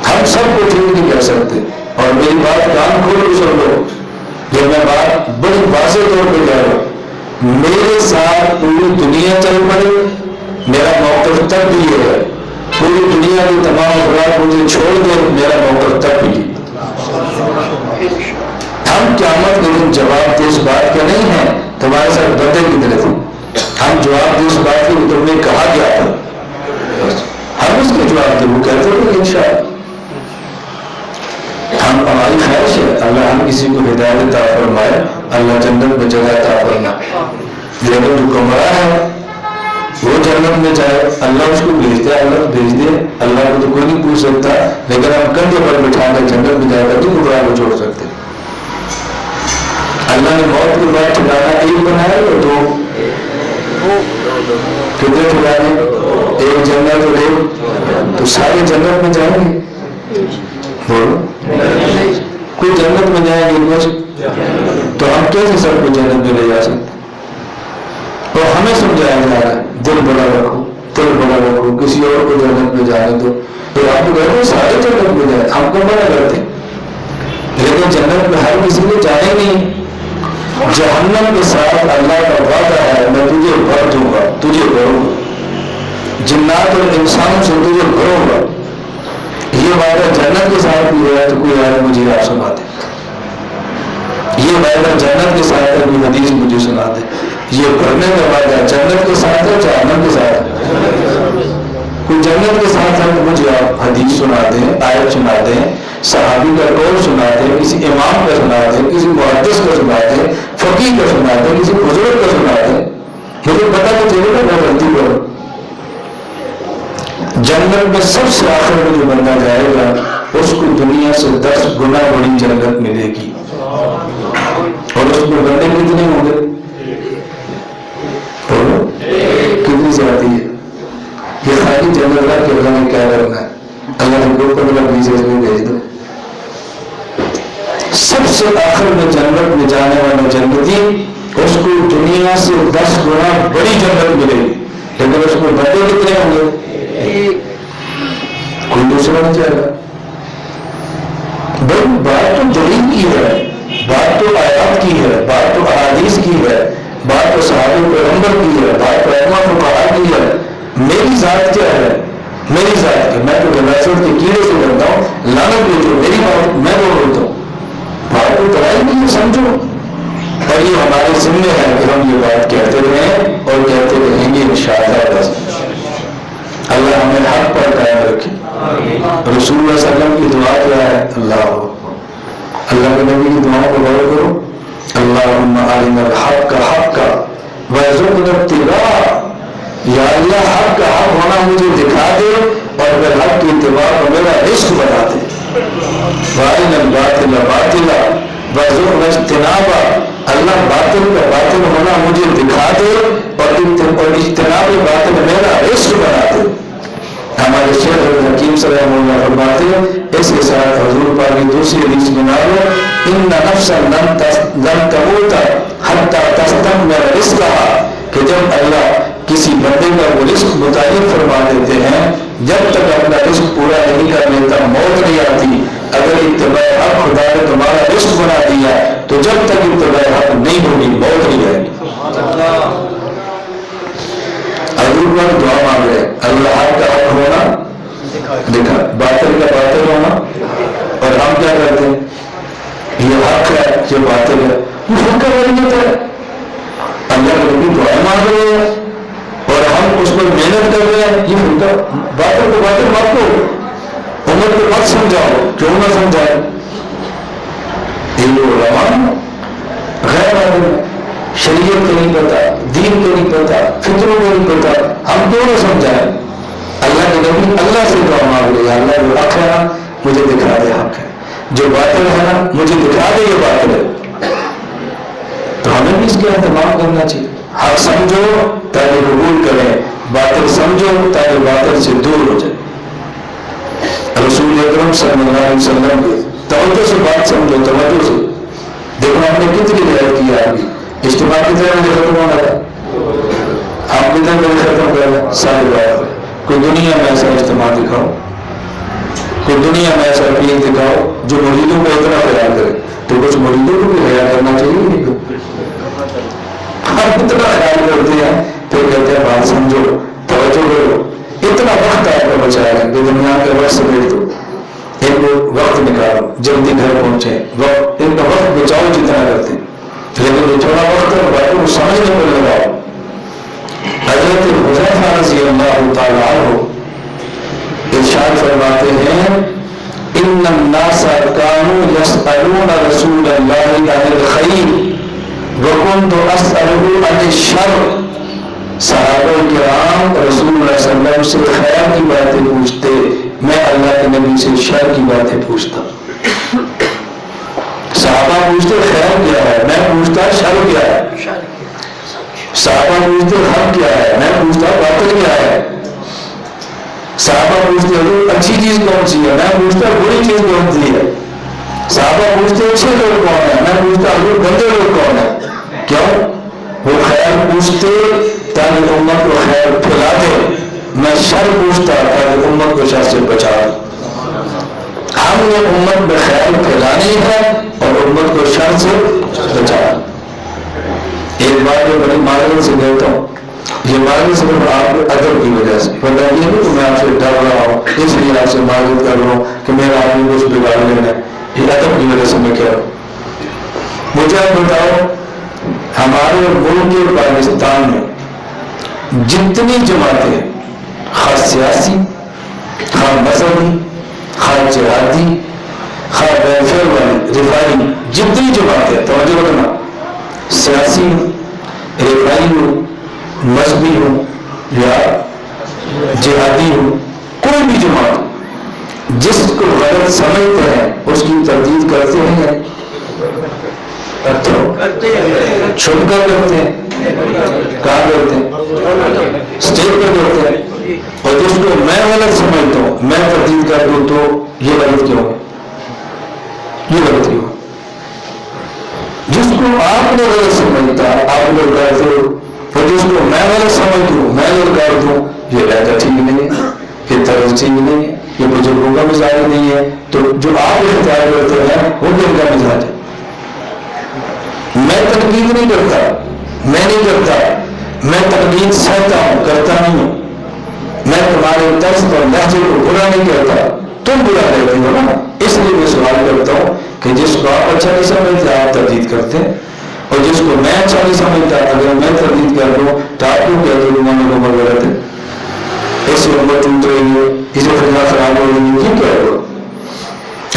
[SPEAKER 1] ہم سب کو ٹھیک نہیں کہہ سکتے. اور میری بات کان کھول کے سن لو، یہ میں بات بڑی واضح طور پہ کہہ رہا ہوں. میرے ساتھ پوری دنیا چل پڑے میرا موقف تب بھی یہ ہے. پوری دنیا کی تمام افراد مجھے چھوڑ دے میرا موقف تب بھی. ہم قیامت کے دن جواب دے اس بات کا نہیں ہے تمہارے ساتھ بدے کی طرح تھے. ہم جواب دے اس بات کی تم نے کہا کیا تھا، ہم اس کے جواب دے وہ کہتے ہیں انشاءاللہ. ہماری خواہش ہے اللہ ہم کسی کو ہدایت عطا فرمائے، اللہ جنت میں جگہ عطا فرمائے. لیکن جو گمراہ ہے وہ جنت میں جائے اللہ اس کو بھیجتا ہے، اللہ بھیج دے. اللہ کو تو کوئی نہیں پوچھ سکتا، لیکن ہم کندھے پر بٹھا کر جنت میں جائے گا تو گمراہ کو چھوڑ سکتے. اللہ نے موت کے بعد ٹھکانا ایک بنایا تو دو کتنے ٹھکانے؟ ایک جنت اور ایک. تو سارے جنت میں جائیں گے؟ کوئی جنت میں جائیں گے کچھ تو ہم کیسے سب کو جنت میں لے جا سکتے؟ اور ہمیں سمجھایا جا رہا ہے دل بڑا رکھو دل بڑا رکھو کسی اور کو جنت میں جانے دو. تو آپ کو کہتے ہیں سارے جنت میں جائیں، ہم کو منع کرتے لیکن جنت میں ہر کسی کو جانے نہیں. جہنم کے ساتھ اللہ کا وعدہ ہے میں تجھے بھر دوں گا تجھے بھروں گا، جنات اور انسانوں سے تجھے بھروں گا. یہ وعدہ جنت کے ساتھ بھی ہے تو کوئی آیت مجھے آپ سنا دے. یہ وعدہ جنت کے ساتھ ہے کوئی حدیث مجھے سنا دے. یہ بھرنے کا وعدہ جنت کے ساتھ ہے جہنم کے ساتھ ہے؟ کوئی جنت کے ساتھ ہے تو مجھے آپ حدیث سنا دیں، آیت سنا دیں، صحابی کا قول سنا دیں، کسی امام کا سنا دیں، کسی محدث کا سنا دیں، فقیہ کا سنا دیں، کسی بزرگ کا سنا دیں. مجھے پتا کہ چلے گا میں غلطی کروں. جنت میں سب سے آخر میں جو بندہ جائے گا اس کو دنیا سے 10 گنا بڑی جنت ملے گی. اور اس میں بندے کتنے ہوں گے؟ کتنی زیادہ ہے؟ یہ خالی جنت ہے کہ اللہ نے کیا کرنا ہے. اللہ سے کو 15-20 میں بھیج دو. سب سے آخر میں جنت میں جانے والا جنتی اس کو دنیا سے 10 گنا بڑی جنت ملے گی، لیکن اس کو بندے کتنے ہوں گے؟ کوئی دوسرا نہیں جائے گا. بھائی بات تو دلیل کی ہے، بات تو آیات کی ہے، بات تو احادیث کی ہے، بات تو صحابہ پیغمبر کی ہے، بات تو علماء فقہاء کی ہے. میری ذات کیا ہے؟ میری ذات کیا؟ میں تو ڈائناسور کے کیڑے سے ڈرتا ہوں، لعنت بھیجو میری بات میں وہ بولتا ہوں. بات تو کرائی نہیں ہے، سمجھو. اور یہ ہمارے ذمہ ہے کہ ہم یہ بات کہتے رہیں اور کہتے رہیں گے انشاءاللہ. اللہ ہمیں حق پر قائم رکھے. رسول اللہ صلی اللہ علیہ وسلم کی دعا کیا ہے؟ اللہ کے نبی کی دعا کو غور کرو. اللہم ارنا الحق حقا وارزقنا اتباعہ. یا اللہ حق کا حق ہونا مجھے دکھا دے اور پھر حق کی اتباع کو میرا عشق بنا دے. وارنا الباطل باطلا وارزقنا اجتنابہ. اللہ باطل کا باطل ہونا مجھے دکھا دے اور اجتناب باطل میرا عشق بنا دے. ہمارے شیخ حکیم صلی اللہ علیہ وسلم فرماتے ہیں اس کے ساتھ حضور پاک کی دوسری حدیث بنا لو ان نفسا لن تموت حتی تستکمل رزقها کہ جب اللہ کسی بندے کا وہ رزق متعین فرما دیتے ہیں جب تک اپنا رزق پورا نہیں کر لیتا موت نہیں آتی. اگر اتباع حق خدا نے تمہارا رزق بنا دیا تو جب تک اتباع حق نہیں ہوگی موت نہیں آئے گی. حضور پر دعا مانگ رہے اللہ حق کا حق ہونا دکھا، باطل کا باطل ہونا. اور ہم کیا کرتے ہیں؟ یہ حق ہے یہ باطل ہے، یہ حق کا ورنیت ہے. اللہ کے نبی دعائیں مانگ رہے ہیں اور ہم اس پر محنت کر رہے ہیں. یہ حق باطل کو باطل مت کرو، امت کو مت سمجھاؤ، کیوں نہ سمجھائے. یہ علماء غیر عالم شریعت کو نہیں پتا، دین کو نہیں پتا، فطروں کو نہیں پتا، ہم کیوں نہ سمجھائیں. اللہ کے نبی اللہ سے دعا مانگ رہے ہیں اللہ جو حق ہے نا مجھے دکھا دے حق ہے، جو باطل ہے نا مجھے دکھا دے یہ باطل ہے. تو ہمیں بھی اس کا اہتمام کرنا چاہیے. حق سمجھو تاکہ قبول کریں، باطل سمجھو تاکہ باطل سے دور ہو جائے. رسول اکرم صلی اللہ علیہ وسلم کے توجہ سے بات سمجھو، توجہ سے دیکھو ہم نے کتنی رعایت کی ہے. آگے اجتماع کتنے بجے ختم ہونا تھا؟ آپ کتنے بجے ختم کر رہے ہیں؟ 12:30. کوئی دنیا میں ایسا اجتماع دکھاؤ، کوئی دنیا میں ایسا پیر دکھاؤ جو مریدوں کو اتنا خیال کرے. تو کچھ مریدوں کو بھی خیال کرنا چاہیے. ہم اتنا خیال کرتے ہیں پھر کہتے ہیں بات سمجھو توجہ کرو. اتنا وقت آپ کو بچایا ہے کہ دنیا کے وقت سمیٹ دو، ایک وقت نکالو جلدی گھر پہنچے. وقت ان کا وقت بچاؤ جتنا کرتے، لیکن جو تھوڑا وقت ہے باتوں کو سمجھنے پر لگاؤ. حضرت حذیفہ رضی اللہ تعالیٰ عنہ ارشاد فرماتے ہیں ان الناس كانوا يسألون رسول اللہ عن الخیر وكنت اسأله عن الشر. صحابہ کرام رسول اللہ صلی اللہ علیہ وسلم سے خیر کی باتیں پوچھتے، میں اللہ کے نبی سے شر کی باتیں پوچھتا. صحابہ پوچھتے خیر کیا ہے، میں پوچھتا شر کیا ہے. صحابہ پوچھتے حق کیا ہے، میں پوچھتا باطل کیا ہے. صحابہ پوچھتے حضور اچھی چیز کون سی ہے، میں پوچھتا بری چیز کون سی ہے. صحابہ پوچھتے اچھے لوگ کون ہیں، میں پوچھتا حضور گندے لوگ کون ہیں. کیوں؟ وہ خیر پوچھتے تاکہ امت کو خیر پھیلا دے، میں شر پوچھتا تاکہ امت کو شر سے بچا دے. ہم نے امت میں خیر پھیلانی ہے اور امت کو شر سے بچانا. ایک بات جو بڑی معذرت سے کہتا ہوں، یہ معذرت صرف آپ کے ادب کی وجہ سے، ورنہ یہ نہیں کہ میں آپ سے ڈر رہا ہوں اس لیے آپ سے معذرت کر رہا ہوں کہ میرا آدمی کچھ بگاڑ لینا ہے. یہ ادب کی وجہ سے میں کہہ رہا ہوں. مجھے آپ بتاؤ ہمارے ملک پاکستان میں جتنی جماعتیں ہیں، خاص سیاسی، خاص مذہبی، خاص جہادی، خاص ویلفیئر والی، رفائی، جتنی جماعتیں، توجہ رکھنا، سیاسی ہو، رفائی ہو، مذہبی ہو یا جہادی ہو، کوئی بھی جماعت جس کو غلط سمجھتے ہیں اس کی تردید کرتے ہیں، چھپ کر کرتے ہیں، کہاں کرتے ہیں؟ اسٹیج پر کرتے ہیں. اور جس کو میں غلط سمجھتا ہوں، میں تردید کر دوں تو یہ غلط کیوں ہے؟ یہ غلط کیوں ہے؟ جس کو آپ نے غلط سمجھتا آپ لوگ کر دو، اور جس کو میں غلط سمجھ دوں میں لوگ کر دوں، یہ لہجہ ٹھیک نہیں ہے، یہ طرز ٹھیک نہیں ہے، یہ بزرگوں کا مزاج نہیں ہے۔ تو جو آپ اختیار کرتے ہیں وہ بھی ان کا مزاج ہے۔ میں تنقید نہیں کرتا، میں نہیں کرتا، میں تنقید سہتا ہوں، کرتا نہیں ہوں۔ میں تمہارے طرز اور لہجے کو برا نہیں کرتا، تم برا کہتے ہو نا، اس لیے میں سوال کرتا ہوں کہ جس کو آپ اچھا نہیں سمجھتے آپ تردید کرتے ہیں، اور جس کو میں اچھا نہیں سمجھتا اگر میں تردید کر دوں تو آپ کیوں کہتے ہو میں کو غلط ہے، اس سے امت ٹوٹ رہی ہے، اسے فضا خراب ہو رہی ہے، کیوں کہہ رہے ہو؟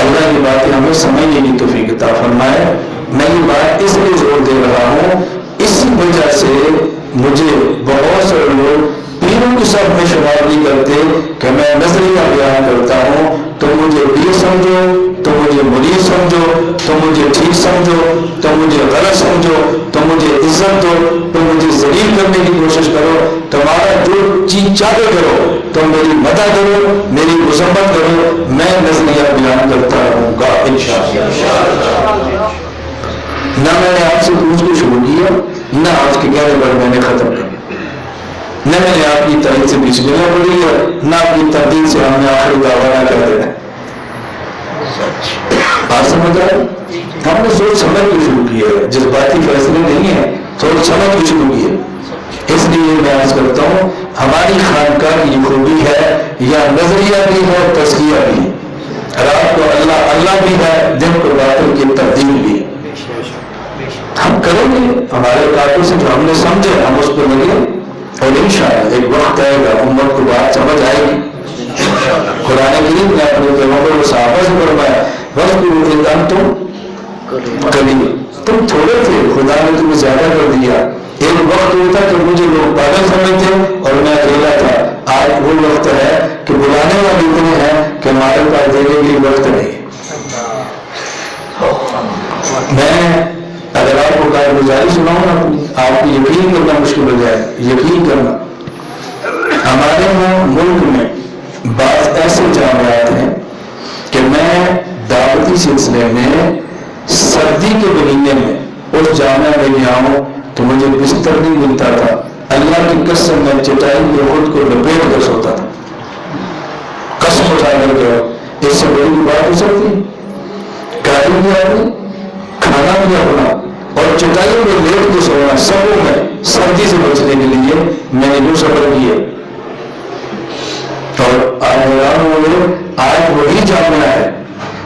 [SPEAKER 1] اللہ کی باتیں ہمیں سمجھنے کی توفیق عطا فرمائے۔ میں یہ بات اس لیے زور دے رہا ہوں، اسی وجہ سے مجھے بہت سے لوگ پیروں کی سب میں شمار نہیں کرتے کہ میں نظریہ بیان کرتا ہوں تو مجھے پیر سمجھو، تو مجھے مرید سمجھو، تو مجھے ٹھیک سمجھو، تو مجھے غلط سمجھو، تو مجھے عزت دو، تو مجھے ذلیل کرنے کی کوشش کرو، تمہارا جو چیز چاہتے کرو، تو میری مدد کرو، میری مذمت کرو، میں نظریہ بیان کرتا رہوں گا انشاءاللہ۔ نہ میں نے آپ سے پوچھ کے شروع کیا، نہ آج کے گہرے پر میں نے ختم کیا، نہ میں نے آپ کی تائید سے پیچھے لینا پڑی ہے، نہ آپ کی تردید سے ہم نے آخری دعویٰ کر دینا۔ بات سمجھ آئے؟ ہم نے سوچ سمجھ کے شروع کیا ہے، جذباتی فیصلے نہیں ہیں، سوچ سمجھ کے شروع کیے۔ اس لیے میں عرض کرتا ہوں ہماری خانقاہ کی خوبی ہے یا نظریہ بھی ہے، تزکیہ بھی ہے، رات کو اللہ اللہ بھی ہے، دن کو باطل کی تبدیل بھی ہے۔ ہم کریں گے ہمارے کاروں سے جو ہم نے سمجھے ہم اس پر لگے، اور انشاءاللہ ایک وقت آئے گا امت کو بات سمجھ آئے گی۔ قرآن کریم نے اپنے پیغمبر و صحابہ سے فرمایا وَاذْكُرُوا إِذْ أَنْتُمْ قَلِيلٌ، تم تھوڑے تھے خدا نے تمہیں زیادہ کر دیا۔ ایک وقت ہوتا کہ مجھے لوگ پاگل سمجھتے اور میں اکیلا تھا، آج وہ وقت ہے کہ بلانے والے اتنے ہیں کہ ہمارے پاس دینے کے لیے وقت نہیں۔ میں اگر آپ کو کارگزاری سناؤں نا، آپ کو یقین کرنا مشکل ہو جائے، یقین کرنا۔ ہمارے یہاں ملک میں بعض ایسے جامعات ہیں کہ میں دعوتی سلسلے میں سردی کے مہینے میں اس جامعہ میں گیا ہوں تو مجھے بستر نہیں ملتا تھا، اللہ کی قسم میں چٹائی میں خود کو لپیٹ کر سوتا تھا، قسم اٹھا کر کے۔ اس سے بڑی بات ہو سکتی؟ گاڑی بھی آتی، کھانا بھی اپنا، اور چٹائی میں لیٹ کے سونا، سبوں میں سردی سے بچنے کے لیے میں نے جو سفر کیے۔ اور آج حیران ہوئے، آج وہی جامعہ ہے،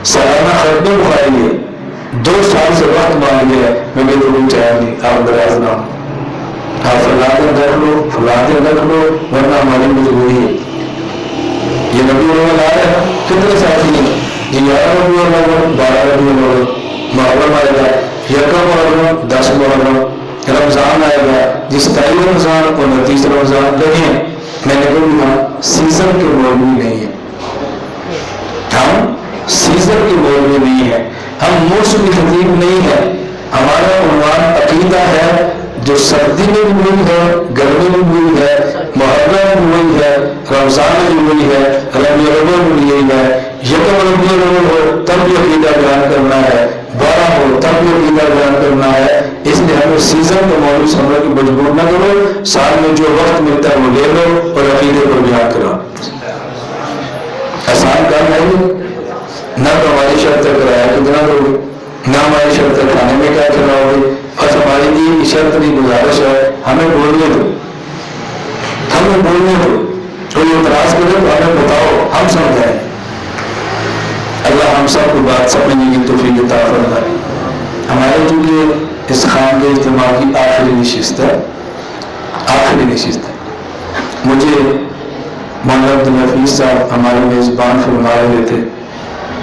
[SPEAKER 1] سالانہ ختم بخاری ہے، 2 سال سے وقت مانگ گیا، میں بھی تو کوئی چاہیے نہیں، آپ دراز نہ ہو، آپ فلاں دن رکھ لو، فلاں دن رکھ لو، ورنہ ہماری مجبوری ہے۔ یہ نبی الاول آیا کتنے ساتھی ہیں؟ 11 ربیع الاول، 12 ربیع الاول، محرم آئے گا، یکم محرم، 10 محرم، رمضان آئے گا، جس 23 رمضان اور 29 رمضان لگے۔ میں نے کہا سیزن کے مولوی نہیں ہیں، ہم سیزن کے مولوی نہیں ہیں، ہم موسمی خطیب نہیں ہیں، ہمارا عنوان عقیدہ ہے جو سردی میں بھی ہوئی ہے، گرمی میں بھی ہوئی ہے، محرم میں بھی ہوئی ہے، رمضان میں بھی ہوئی ہے، ربیع الاول میں بھی یہی ہے، یکم ربیع الاول ہو تب بھی عقیدہ بیان کرنا ہے، 12 ہو تب بھی عقیدہ بیان کرنا ہے۔ اس لیے ہمیں سیزن کا مولوی سمجھ کے مجبور نہ کرو، سال میں جو وقت ملتا ہے وہ لے لو اور عقیدے پر بیان کرو۔ آسان کام ہے نہ تو ہماری شرط کرایہ کتنا دو گے، نہ ہماری شرط کھانے میں کیا کھلاؤ گے، بس ہماری دی شرط نہیں گزارش ہے ہمیں بولنے دو، ہمیں بولنے دو، کوئی اعتراض کرے تو ہمیں بتاؤ، ہم سمجھائیں۔ اللہ ہم سب کو بات سمجھنے کی توفیق عطا فرمائے۔ ہمارے چونکہ اس خان کے اجتماع کی آخری نشست ہے، آخری نشست ہے، مجھے مولانا عبدالحفیظ صاحب ہمارے میزبان فرما رہے تھے،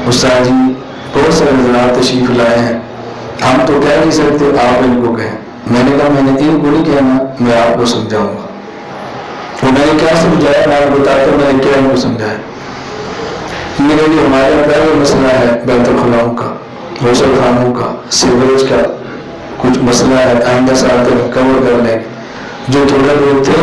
[SPEAKER 1] استاد جی بہت سارے حضرات تشریف لائے ہیں، ہم تو کہہ نہیں سکتے، آپ ان کو کہیں۔ میں نے کہا میں نے ان کو نہیں کہنا، میں آپ کو سمجھاؤں گا۔ تو میں نے کیا سمجھایا میں آپ کو بتاتا ہوں، میں نے کیا ان کو سمجھایا۔ میرے لیے ہمارے پہلا مسئلہ ہے بیت الخلاؤں کا، غسل خانوں کا، سیوریج کا کچھ مسئلہ ہے، آئندہ سال تک کور کر لیں۔ جو تھوڑے لوگ تھے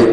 [SPEAKER 1] 1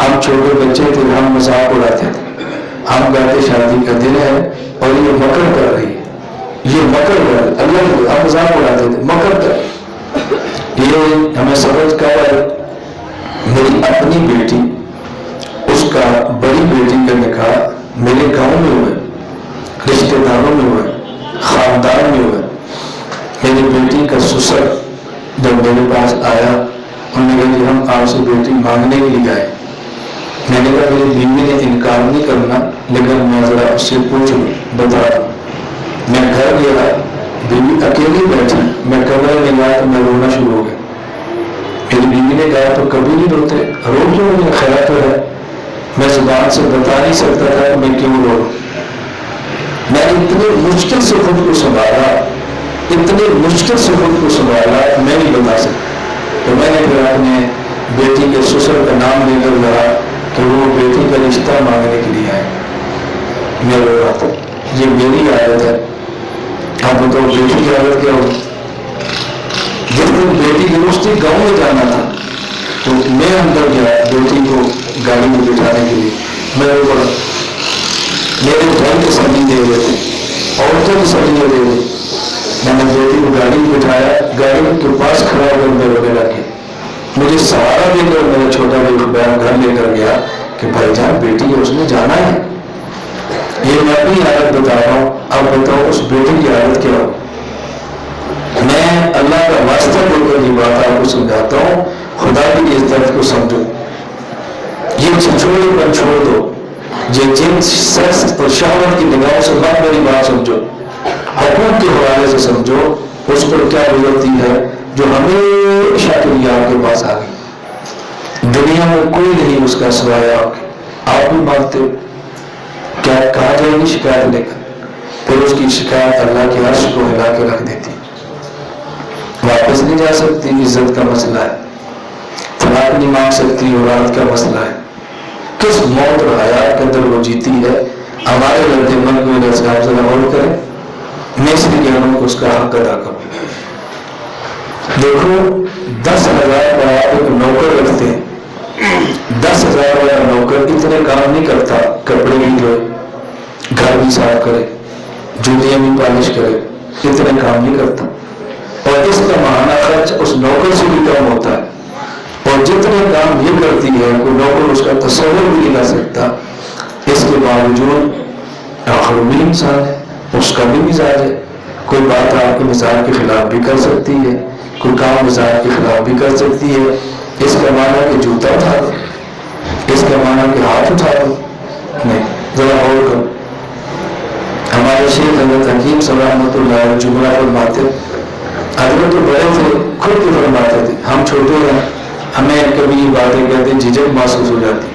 [SPEAKER 1] ہم چھوٹے بچے تھے، ہم مذاق اڑاتے تھے، ہم کہتے شادی کا دن ہے اور یہ مکر کر رہی ہے، یہ مکر کر رہی ہے، اللہ ہم مذاق اڑاتے تھے، مکر کر، یہ ہمیں سمجھ کر میری اپنی بیٹی، اس کا بڑی بیٹی کا نکاح میرے گاؤں میں ہوئے، رشتے داروں میں ہوئے، خاندان میں ہوئے۔ میری بیٹی کا سسر جب میرے پاس آیا، انہوں نے کہا کہ ہم آپ سے بیٹی مانگنے کے لیے آئے۔ میں نے کہا میری بیوی نے انکار نہیں کرنا، لیکن میں ذرا اس سے پوچھوں، بتا دوں۔ میں گھر گیا، بیوی اکیلی بیٹھی، میں کمرے میں گیا تو میں رونا شروع ہو گیا۔ میری بیوی نے کہا تو کبھی نہیں روتے، رو کیوں نہیں؟ خیر تو ہے۔ میں زبان سے بتا نہیں سکتا تھا کہ میں کیوں رو رہا ہوں۔ میں اتنے مشکل سے خود کو سنبھالا، اتنے مشکل سے خود کو سنبھالا، میں نہیں بتا سکتا۔ تو میں نے پھر اپنے بیٹی کے سسر کا نام لے کر کہا کہ وہ بیٹی کا رشتہ مانگنے کے لیے آئے۔ میں رو رہا تھا، یہ میری عادت ہے۔ آپ بتاؤ بیٹی کی عادت کیا ہو؟ جس دن بیٹی کی رشتے گاؤں میں جانا تھا تو میں اندر گیا بیٹی کو گاڑی میں بٹھانے کے لیے، میں رو پڑا۔ میرے بھائی کے سبھی دے رہے تھے، عورتوں کی سبھی دے رہے، میں نے بیٹی کو گاڑی میں بٹھایا، گاڑی کے پاس کھڑا ہو کر میں رونے لگ گیا۔ مجھے سہارا دے کر میرا چھوٹا بھائی گھر لے کر گیا کہ بھائی جان بیٹی ہے، اس نے جانا ہے۔ یہ میں اپنی عادت بتا رہا ہوں، اب بتاؤ اس بیٹی کی عادت کیا ہو؟ میں اللہ کا واسطہ دے کر یہ بات آپ کو سمجھاتا ہوں، خدا کی عزت کو سمجھو، یہ چھوڑے پر چھوڑ دو، یہ جن سیکس اور شہوت کی نگاہوں سے مت میری بات سمجھو، حکومت کے حوالے سے سمجھو اس پر کیا گزرتی ہے جو ہمیشہ کے لیے آپ کے پاس آ گئی۔ دنیا میں کوئی نہیں اس کا سوائے آپ بھی مانگتے ہو، کیا کہا جائے گی شکایت لے کر، پھر اس کی شکایت اللہ کے عرش کو ہلا کے رکھ دیتی، واپس نہیں جا سکتی، عزت کا مسئلہ ہے، طلاق نہیں مانگ سکتی، اولاد کا مسئلہ ہے، کس موت اور حیات کے اندر وہ جیتی ہے۔ ہمارے رد عمل کو ذرا غور کریں، میں اس لیے کہہ رہا ہوں کہ اس کا حق ادا کرو۔ دیکھو 10,000 کا آپ ایک نوکر رکھتے ہیں، 10,000 والا نوکر اتنے کام نہیں کرتا، کپڑے بھی دھوئے، گھر بھی صاف کرے، جوتیاں بھی پالش کرے، اتنے کام نہیں کرتا، اور اس کا ماہانہ خرچ اس نوکر سے بھی کم ہوتا ہے، اور جتنے کام یہ کرتی ہے کوئی نوکر اس کا تصور بھی نہیں کر سکتا۔ اس کے باوجود آخر بھی انسان ہے، اس کا بھی مزاج ہے، کوئی بات آپ کے مزاج کے خلاف بھی کر سکتی ہے، کوئی کام مزاج کے خلاف بھی کر سکتی ہے۔ اس کا معنی کہ جوتا اٹھا دو، اس کا معنی کہ ہاتھ اٹھا دو، نہیں، ذرا غور کرو۔ ہمارے شیخ حضرت حکیم صلی رحمۃ اللہ علیہ جملہ فرماتے، حضرت تو بڑے تھے، خود بھی فرماتے تھے، ہم چھوٹے ہیں، ہمیں کبھی یہ باتیں کہتے جھجک محسوس ہو جاتی۔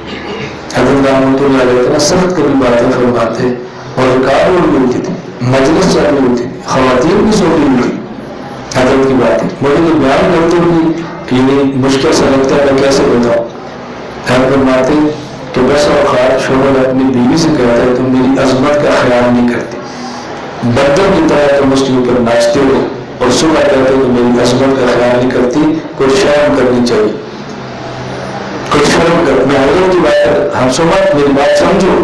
[SPEAKER 1] حضرت رحمۃ اللہ علیہ سخت کبھی باتیں فرماتے اور رکاوٹ بھی ہوتی تھی، مجلس چالو ہوتی تھی، خواتین بھی سوتی ہوئی تھی، حضرت کی باتیں مجھے تو بیان کرتے ہوئی یہ مشکل سے لگتا ہے، میں کیسے بتاؤں۔ حضرت فرماتے کہ بس اوقات شوہر اپنی بیوی سے کہتا ہے تم میری عظمت کا خیال نہیں کرتی، بدر کی طرح تم اس کے اوپر ناچتے ہو، اور صبح کہتے ہو کہ میری عظمت کا خیال نہیں کرتی، کوئی شرم کرنی چاہیے، کوئی شرم کر۔ میں حضرت کی بات ہم صبح میری بات سمجھو،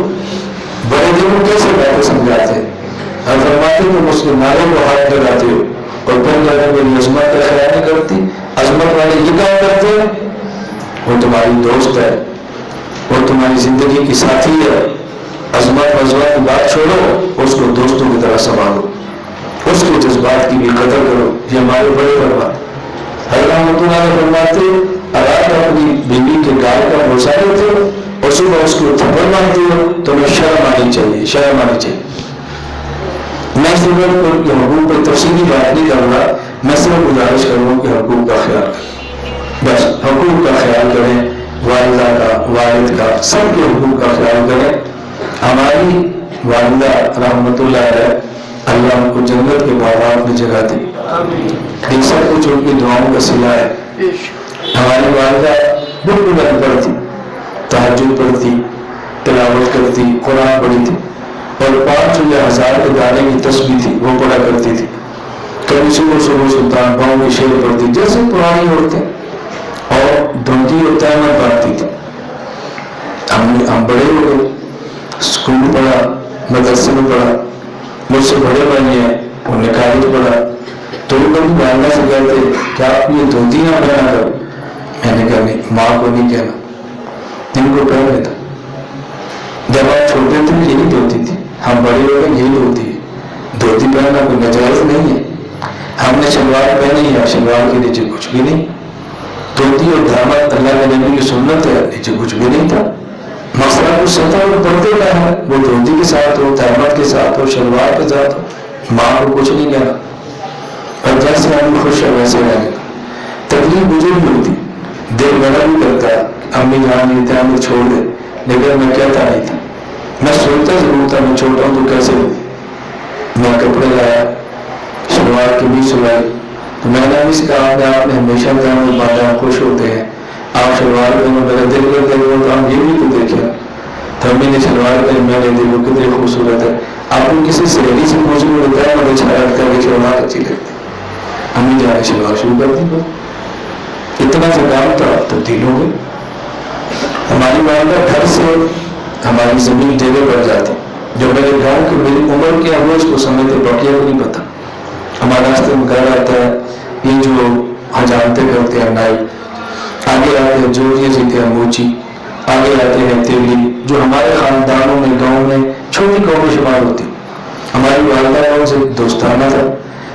[SPEAKER 1] بڑے دن کو کیسے باتیں سمجھاتے ہیں؟ ہم فرماتے تم اس کے نعرے کو ہاتھ لگاتے ہو اور پھر کہتے میری عظمت کا خیال نہیں کرتی۔ عظمت والے یہ کام کرتے ہیں، وہ تمہاری دوست ہے، وہ تمہاری زندگی کی ساتھی ہے، عظمت کی بات چھوڑو، اس کو دوستوں کی طرح سنبھالو، اس کے جذبات کی بھی قدر کرو، یہ ہمارے بڑے فرماتے۔ حضرت رحمۃ اللہ علیہ فرماتے رات اپنی بیوی کے گال کا بوسہ لیتے ہو اور صبح اس کو تھپڑ مارتے ہو، تمہیں شرم آنی چاہیے، شرم آنی چاہیے۔ میں صرف حقوق پر تفصیلی بات نہیں کر رہا، میں صرف گزارش کروں کہ حقوق کا خیال کریں، بس حقوق کا خیال کریں، والدہ کا، والد کا، سب کے حقوق کا خیال کریں۔ ہماری والدہ رحمۃ اللہ علیہ، اللہ ان کو جنت کے باغات میں جگہ دی، ان سب کچھ ان کی دعاؤں کا صلہ ہے۔ ہماری والدہ بالکل ان پڑھ تھی، تہجد پڑھتی، تلاوت کرتی، قرآن پڑھی تھی، اور 500 یا 1000 کے دانے کی تسبیح تھی وہ پڑھا کرتی تھی، کبھی صبح سلطان باؤں کی شعر پڑھتی جیسے پرانی عورتیں، اور دھوتی اور تہمت باندھتی تھی۔ بڑے ہو گئے، اسکول پڑھا، مدرسے میں پڑھا، مجھ سے بڑے بھائی ہیں انہوں نے کالج پڑھا، تو وہ کبھی والدہ سے کہتے کہ آپ یہ دھوتی نہ پہنا کرو، میں نے کہا نہیں، ماں کو نہیں کہنا، ان کو پہن لیتا، جب آپ چھوٹے تھے یہی دھوتی تھی، ہم بڑے ہو گئے یہی دھوتی ہے، دھوتی پہننا کوئی ناجائز نہیں ہے، ہم نے شلوار پہنی ہے، شلوار کے نیچے کچھ بھی نہیں، دھوتی اور دامن اللہ کے نبی کی سنت ہے، نیچے کچھ بھی نہیں تھا، مسئلہ کچھ سطح اور پردے کا ہے، وہ دھوتی کے ساتھ ہو، دامن کے ساتھ ہو، شلوار کے ساتھ ہو، ماں کو کچھ نہیں کہنا، اور جیسے ہم خوش ہے ویسے رہنے کا، تکلیف مجھے بھی ہوتی، دل میرا بھی کرتا ہے امی جان یہ تھے ہمیں چھوڑ دے، لیکن میں کہتا نہیں تھا، میں سوچتا ضرور تھا میں چھوٹا ہوں تو کیسے ہو، میں کپڑے لایا، شلوار کی بھی سلائی، تو میں نے بھی کہا کہ آپ نے ہمیشہ کہا کہ بادہ خوش ہوتے ہیں، آپ شلوار پہنو، میرا دل کرتے ہیں تو ہم یہ بھی تو دیکھیں، تو امی نے شلوار پہنی، میں نے دیکھو کتنی خوبصورت ہے، آپ کو کسی سہیلی سے پوچھنے کو ہوتا ہے مجھے اچھا لگتا ہے کہ شلوار اچھی لگتی ہے، امی جا کے شلوار شروع کر دی، اتنا سا کام تھا تبدیل ہو گئی، ہماری والدہ گھر سے ہماری زمین جگہ پر جاتی، جو میرے گاؤں کی میری عمر کے ہم اس کو سمجھتے بقیہ کو نہیں پتا، ہمارے راستے میں گھر آتا ہے یہ جو حجامتے کرتے ہیں نائی، آگے آتے ہیں جوڑیاں سیتے ہیں موچی، آگے آتے ہیں تیلی، جو ہمارے خاندانوں میں گاؤں میں چھوٹی قوم میں شمار ہوتی، ہماری والدہ کا ان سے دوستانہ تھا،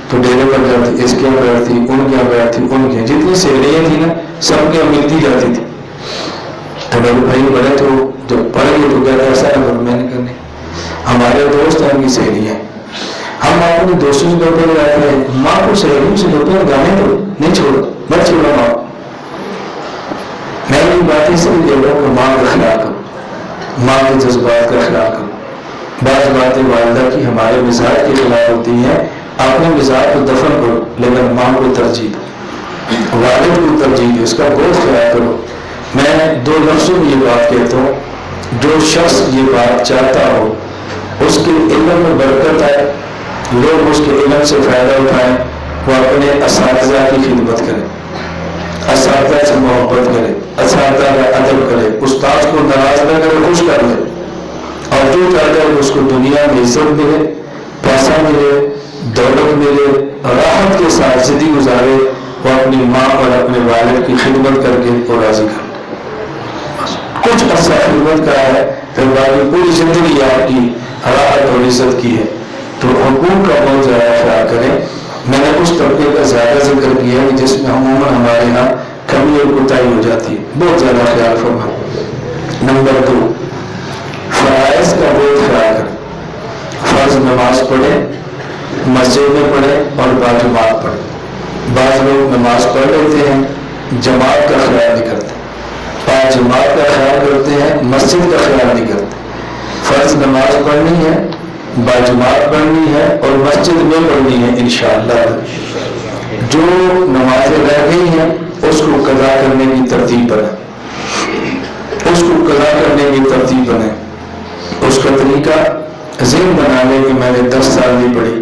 [SPEAKER 1] تو ڈیرے پر جاتی، اس کے یہاں بیٹھتی، ان کے یہاں بیٹھتی، ان کے جتنی سہیلیاں تھیں نا سب کے ملتی جاتی تھی، تو میرے بھائی بڑے تو جب پڑھ گئے تو کہتے ایسا ہے میں نے کرنے، ہمارے دوست ہیں ان کی سہیلیاں، ہم اپنے دوستوں سے دوپہر رہتے ہیں، ماں کو سہیلیوں سے دوپہر گانے تو نہیں چھوڑو، مت چھوڑو ماں، میں یہ باتیں اس لیے کہہ رہا ہوں کہ ماں کا خیال کرو، ماں کے جذبات کا خیال کرو، بعض باتیں والدہ کی ہمارے مزاج کے خلاف ہوتی ہیں، اپنے مزاج کو دفن کرو لیکن ماں کو ترجیح دو، والد کو ترجیح دو، اس کا بہت خیال کرو، میں دو لفظوں میں یہ بات کہتا ہوں، جو شخص یہ بات چاہتا ہو اس کے علم میں برکت ہے، لوگ اس کے علم سے فائدہ اٹھائیں، وہ اپنے اساتذہ کی خدمت کرے، اساتذہ سے محبت کرے، اساتذہ کا ادب کرے، استاد کو ناراض نہ کرے، خوش کر لے، اور جو چاہتا ہے کہ اس کو دنیا میں عزت ملے، پیسہ ملے، دولت ملے، راحت کے ساتھ زندگی گزارے، وہ اپنی ماں اور اپنے والد کی خدمت کر کے وہ راضی کر لے، کچھ عرصہ خدمت کا ہے پھر باقی پوری زندگی آپ کی راحت اور عزت کی ہے، تو حقوق کا بہت زیادہ خیال کریں، میں نے اس طبقے کا زیادہ ذکر کیا ہے جس میں عموماً ہمارے یہاں کمی اور کوتاہی ہو جاتی ہے، بہت زیادہ خیال فرمائیں۔ نمبر 2، فرائض کا بہت خیال کریں، فرض نماز پڑھیں، مسجد میں پڑھیں اور باجماعت پڑھیں، بعض لوگ نماز پڑھ لیتے ہیں جماعت کا خیال نہیں کرتے، جماعت کا خیال کرتے ہیں مسجد کا خیال نہیں کرتے، فرض نماز پڑھنی ہے، باجماعت پڑھنی ہے اور مسجد میں پڑھنی ہے انشاءاللہ، جو نمازیں رہ گئی ہیں اس کو قضا کرنے کی ترتیب بنائیں، اس کو قضا کرنے کی ترتیب بنائیں، اس کا طریقہ ذہن بنا لیں کہ میں نے 10 سال نہیں پڑھی،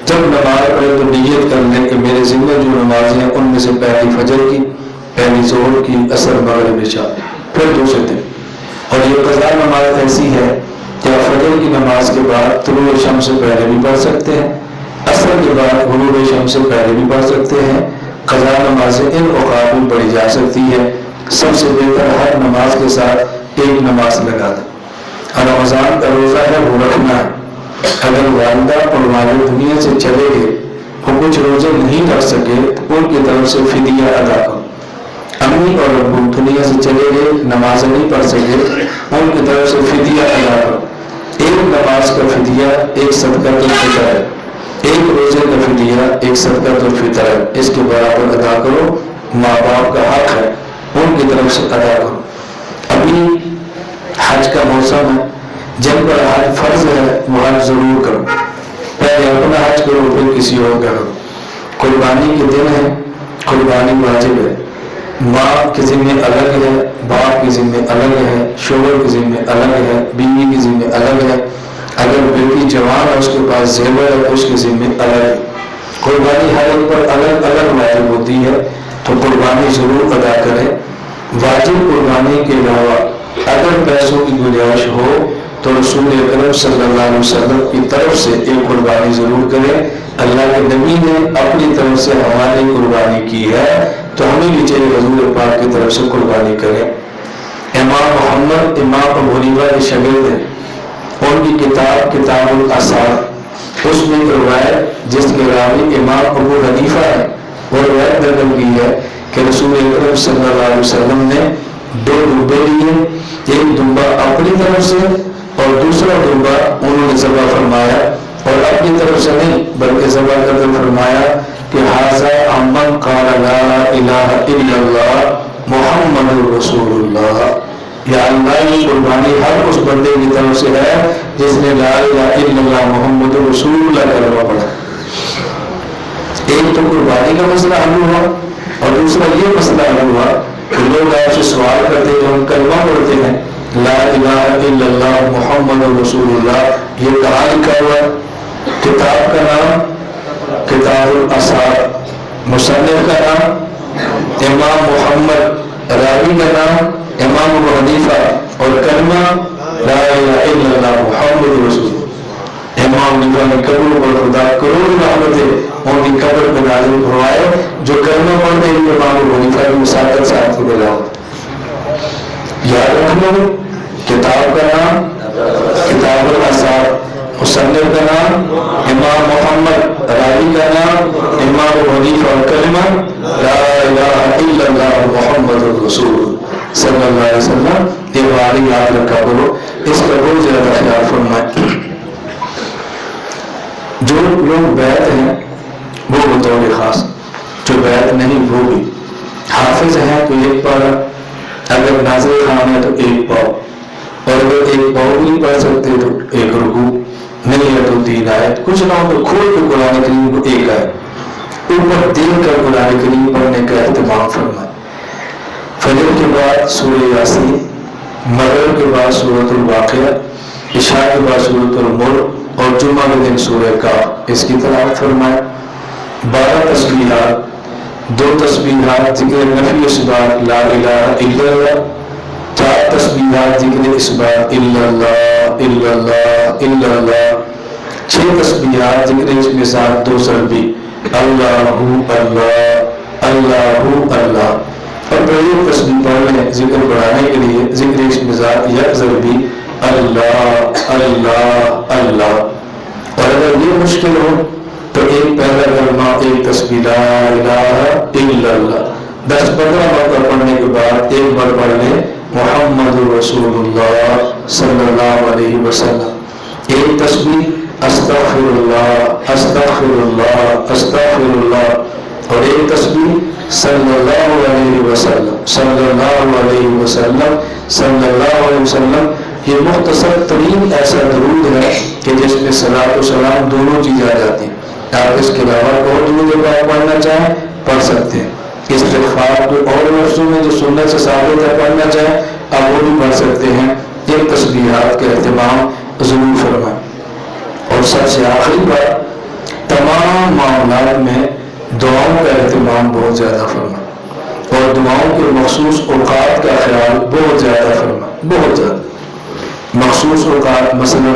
[SPEAKER 1] جب نماز پڑھے تو نیت کر لیں کہ میرے ذمہ جو نمازیں ہیں ان میں سے پہلی فجر کی، پہلی ظہر کی، عصر مغرب عشاء، پھر دوسرے دن، اور یہ قضا نماز ایسی ہے کہ آپ فجر کی نماز کے بعد طلوع شمس سے پہلے بھی پڑھ سکتے ہیں، عصر کے بعد غروب شمس سے پہلے بھی پڑھ سکتے ہیں، قضا نمازیں ان اوقات میں پڑھی جا سکتی ہے، سب سے بہتر ہر نماز کے ساتھ ایک نماز لگا دیں، رمضان کا روزہ ہے وہ رکھنا ہے، اگر والدہ اور والد دنیا سے چلے گئے وہ کچھ روزے نہیں رکھ سکے تو ان کی طرف سے فدیہ ادا کرو، امی اور ابو دنیا سے چلے گئے نماز نہیں پڑھ سکے ان کی طرف سے فدیہ ادا کرو، ایک نماز کا فدیہ ایک صدقہ الفطر ہے، ایک روزے کا فدیہ ایک صدقہ الفطر ہے، اس کے برابر ادا کرو، ماں باپ کا حق ہے ان کی طرف سے ادا کرو، ابھی حج کا موسم ہے، جن پر حج فرض ہے وہ حج ضرور کرو، پہلے اپنا حج کرو پھر کسی اور کا کرو، قربانی کے دن ہے، قربانی واجب ہے، ماں کے ذمہ الگ ہے، باپ کے ذمہ الگ ہے، شوہر کے ذمہ الگ ہے، بیوی کے ذمہ الگ ہے، اگر بیٹی جوان ہے اس کے پاس زیور ہے اس کے ذمہ الگ ہے، قربانی ہر ایک پر الگ الگ واجب ہوتی ہے، تو قربانی ضرور ادا کریں، واجب قربانی کے علاوہ اگر پیسوں کی گنجائش ہو تو رسول اکرم صلی اللہ علیہ وسلم کی طرف سے ایک قربانی ضرور کریں. اللہ کے نبی نے اپنی طرف سے ہماری قربانی کی ہے تو ہمیں بھی چاہیے حضور پاک کی طرف سے قربانی کریں. امام محمد امام ابو حنیفہ کے شاگرد ہیں. ان کی کتاب کتاب الاثار اس میں روایت جس کے راوی امام ابو حنیفہ ہے وہ روایت نقل کی ہے کہ رسول اکرم صلی اللہ علیہ وسلم نے 2 دمبے لیے. ایک دمبا اپنی طرف سے اور دوسرا دمبا انہوں نے ذبح فرمایا اور اپنی طرف سے نہیں بلکہ ذبح کر کے فرمایا کہ ھذا امن قال لا الہ الا اللہ محمد رسول اللہ. یا اللہ یہ قربانی ہر اس بندے کی طرف سے ہے جس نے لا الہ الا اللہ محمد رسول اللہ کلمہ پڑھا. ایک تو قربانی کا مسئلہ حل ہوا اور دوسرا یہ مسئلہ حل ہوا کہ لوگ آپ سے سوال کرتے ہیں ہم کلمہ پڑھتے ہیں لا الہ الا اللہ محمد رسول اللہ, یہ کہاں لکھا ہوا؟ کتاب کا نام کتاب الاثار, مصنف کا نام امام محمد, راوی کا نام امام ابو حنیفہ اور کلمہ لا الہ الا اللہ محمد رسول اللہ. امام حنیفہ نے قبر پر خدا کروڑ رحمتیں ان کی قبر میں نازل فرمائے. جو کلمہ پڑھتے ہیں امام ابو حنیفہ کی مساقت ساتھ کو ملا. یاد رکھنا کتاب کا نام کتاب الاثار, مصنف کا نام امام محمد, راوی کا نام امام ابو حنیفہ اور کلمہ لا الہ الا اللہ محمد رسول صلی اللہ علیہ وسلم. یہ باری یاد رکھا کرو, اس کا بہت زیادہ خیال فرمائے. جو لوگ بیعت ہیں وہ بطور خاص, جو بیعت نہیں وہ بھی حافظ ہیں تو ایک پارا, اگر نازل خان ہے تو ایک پاؤ, اور اگر ایک پاؤ نہیں پڑھ سکتے تو ایک رکوع, نہیں ہے تو 3 آیت, کچھ نہ ہو تو کھول کے قرآن کریم کو ایک آیت اوپر دل کر قرآن کریم پڑھنے کا اہتمام فرمائے. فجر کے بعد سورہ یاسین, مغرب کے بعد سورۃ الواقعہ, عشاء کے بعد سورۃ الملک اور جمعہ کے دن سورہ کاف, اس کی تلاوت فرمائے. 12 تسبیحات, 2 تسبیحات ذکر نفی اثبات لا الہ الا اللہ, 4 تسبیحات ذکر اثبات الا اللہ الا اللہ الا اللہ, 6 تسبیحات ذکر اس کے ساتھ 2 سلبی اللہ اللہ اللہ اللہ, اور پہلی تسبیح پڑھ لیں ذکر بڑھانے کے لیے ذکر اس کے ساتھ یک ضربی اللہ اللہ اللہ. اور اگر یہ مشکل ہو تو ایک پہلا کلمہ ایک تسبیح لا الہ الا اللہ 10-15 مرتبہ پڑھنے کے بعد ایک بار پڑھ لیں محمد رسول اللہ صلی اللہ علیہ وسلم. ایک تسبیح استغفر اللہ استغفر اللہ استغفر اللہ, اور ایک تسبیح صلی اللہ علیہ وسلم صلی اللہ علیہ وسلم صلی اللہ علیہ وسلم. یہ مختصر ترین ایسا درود ہے کہ جس میں صلاۃ و سلام دونوں چیزیں آ جاتی ہیں. آپ اس کے علاوہ اور درود پاک پڑھنا چاہیں پڑھ سکتے ہیں. استغفار کو اور لفظوں میں جو سنت سے ثابت ہے پڑھنا چاہیں آپ وہ بھی پڑھ سکتے ہیں. یہ تسبیحات کا اہتمام ضرور فرمائیں. اور سب سے آخری بات, تمام معاملات میں دعاؤں کا اہتمام بہت زیادہ فرمائیں اور دعاؤں کے مخصوص اوقات کا خیال بہت زیادہ فرمائیں, بہت زیادہ مخصوص اوقات. مثلا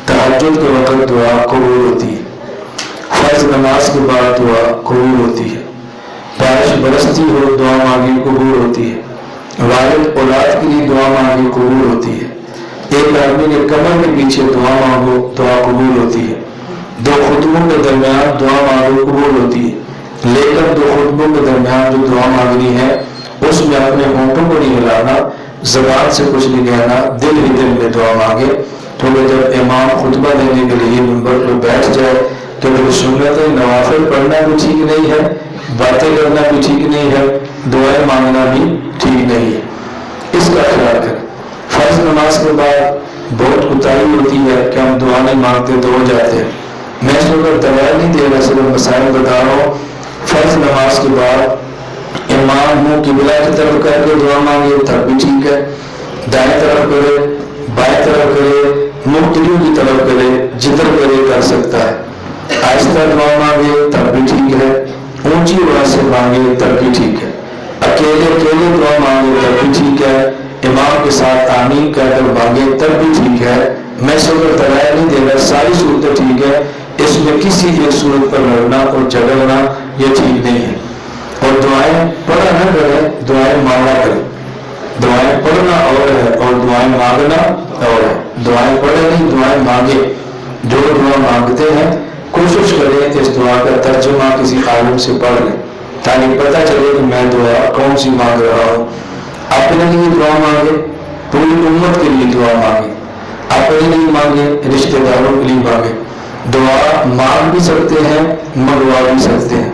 [SPEAKER 1] تہجد کے وقت دعا قبول ہوتی ہے, فرض نماز کے بعد دعا قبول ہوتی ہے, بارش برستی ہو دعا مانگی قبول ہوتی ہے, والد اولاد کے لیے دعا مانگی قبول ہوتی ہے, ایک آدمی کے کمر کے پیچھے دعا مانگو دعا قبول ہوتی ہے, 2 خطبوں کے درمیان دعا مانگو قبول ہوتی ہے. لیکن 2 خطبوں کے درمیان جو دعا مانگنی ہے اس میں اپنے ہونٹوں کو نہیں ہلانا, زبان سے کچھ نہیں کہنا, دل ہی دل میں دعا مانگے. تو جب امام خطبہ دینے کے لیے منبر پر بیٹھ جائے تو پھر سنت نوافل پڑھنا بھی ٹھیک نہیں ہے, باتیں کرنا بھی ٹھیک نہیں ہے, دعائیں مانگنا بھی ٹھیک نہیں ہے. اس کا خیال کریں. فرض نماز کے بعد بہت کوتاہی ہوتی ہے کہ ہم دعا نہیں مانگتے تو ہو جاتے ہیں. میں اس وقت دعائیں نہیں دے رہا, صرف مسائل بتا رہا ہوں. فرض نماز کے بعد امام منہ قبلہ کی طرف کر کے دعا مانگے تب بھی ٹھیک ہے, دائیں طرف کرے بائیں طرف کرے مختلف کی طرف کرے جدھر کرے کر سکتا ہے. آہستہ دعا مانگے تب بھی ٹھیک ہے, اونچی آواز سے مانگے تب بھی ٹھیک ہے, اکیلے اکیلے دعا مانگے تب بھی ٹھیک ہے, امام کے ساتھ آمین کہہ کر مانگے تب بھی ٹھیک ہے. میں صبر دلائل نہیں دے رہا، ساری صورتیں ٹھیک ہے، اس میں کسی ایک صورت پر لڑنا اور جھگڑنا یہ ٹھیک نہیں ہے. اور دعائیں پڑھا نہ کریں، دعائیں مانگا کریں. دعائیں پڑھنا اور ہے اور دعائیں مانگنا اور ہے. دعائیں پڑھے نہیں، دعائیں مانگے. جو دعا مانگتے ہیں کوشش کریں اس دعا کا ترجمہ کسی عالم سے پڑھ لیں تاکہ پتہ چلے کہ میں دعا کون سی مانگ رہا ہوں. اپنے لیے دعا مانگے، پوری امت کے لیے دعا مانگے. اپنے لیے مانگے، رشتہ داروں کے لیے مانگے. دعا مانگ بھی سکتے ہیں، منگوا بھی سکتے ہیں.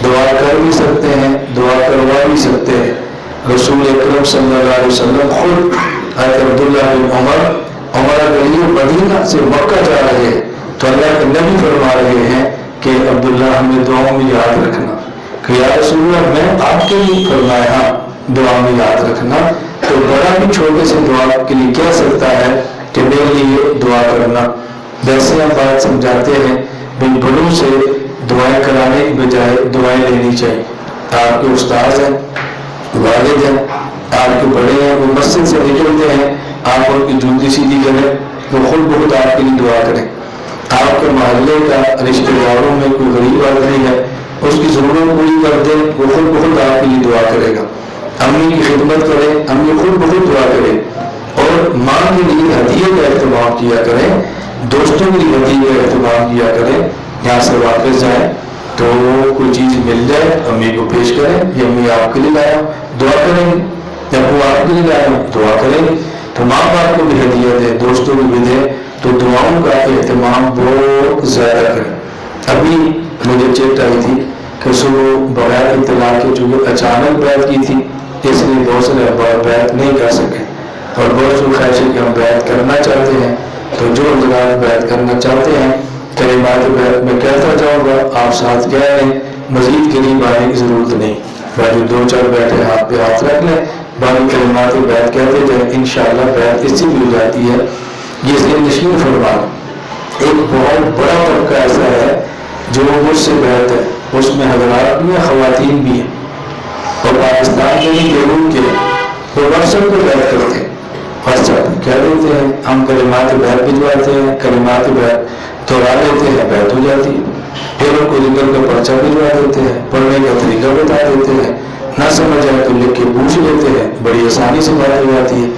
[SPEAKER 1] دعا کر بھی سکتے ہیں، دعا کروا بھی سکتے ہیں. رسول اکرم صلی اللہ علیہ وسلم خود حضرت عبداللہ بن عمر غریب مدینہ سے مکہ جا رہے ہیں تو اللہ کے نبی فرما رہے ہیں کہ عبداللہ ہمیں دعاؤں میں یاد رکھنا. کہ یا رسول اللہ میں آپ کے لیے فرمایا ہاں دعا میں یاد رکھنا. تو بڑا بھی چھوٹے سے دعا کے لیے کہہ سکتا ہے کہ میرے لیے دعا کرنا. ویسے ہم بات سمجھاتے ہیں بن بڑوں سے دعائیں کرانے کی بجائے دعائیں لینی چاہیے. آپ کے استاد ہیں، والد ہیں، آپ کے بڑے ہیں، وہ مسجد سے نکلتے ہیں، آپ ان کی جوتی سیدھی کریں، وہ خود بخود آپ کے لیے دعا کریں. آپ کے محلے کا رشتہ داروں میں کوئی غریب آدمی ہے، اس کی ضرورت پوری کر دیں، وہ خود بخود آپ کے لیے دعا کرے گا. امی کی خدمت کریں، امی خود بخود دعا کرے. اور ماں کے لیے ہدیے کا اہتمام کیا کریں، دوستوں کے لیے ہدیے کا اہتمام کیا کریں. یہاں سے واپس جائیں تو کوئی چیز مل جائے امی کو پیش کریں، یہ امی آپ کے لیے لایا، دعا کریں گے. جب وہ آپ کے لیے لایا دعا کریں گے. تو ماں باپ کو بھی ہدیہ دیں، دوستوں کو بھی دیں. تو دعاؤں کا اہتمام بہت زیادہ کریں. ابھی مجھے چیٹ آئی تھی کہ صبح بغیر اطلاع کے چونکہ اچانک بیعت کی تھی اس لیے بہت سے بیعت نہیں کر سکے. اور بہت سے خواہش ہے کہ ہم بیعت کرنا چاہتے ہیں. تو جو حضرات بیعت کرنا چاہتے ہیں کلمات بیعت میں کہتا جاؤں گا، آپ ساتھ کہہ رہے ہیں، مزید قریب آنے کی ضرورت نہیں. جو دو چار بیٹھے ہاتھ پہ ہاتھ رکھ لیں، باقی کلمات بیعت کہتے جائیں، انشاءاللہ بیعت اس سے بھی ہو جاتی ہے. یہ ذہن نشین فرمانا. ایک بہت بڑا طبقہ ایسا ہے جو مجھ سے بیعت ہے، اس میں حضرات بھی ہیں، خواتین بھی ہیں. اور پاکستان کے بھی ضرور کے وہ واٹسپ پہ بیعت کرتے ہیں، واٹسپ کہہ دیتے ہیں ہم کلمات بیعت بھجواتے ہیں، کلمات بیعت دوہرا لیتے ہیں، بیعت ہو جاتی ہے. پھر ان کو ذکر کا پرچہ بھجوا دیتے ہیں، پڑھنے کا طریقہ بتا دیتے ہیں، نہ سمجھ آئے تو لکھ کے پوچھ لیتے ہیں، بڑی آسانی سے بات ہو جاتی ہے.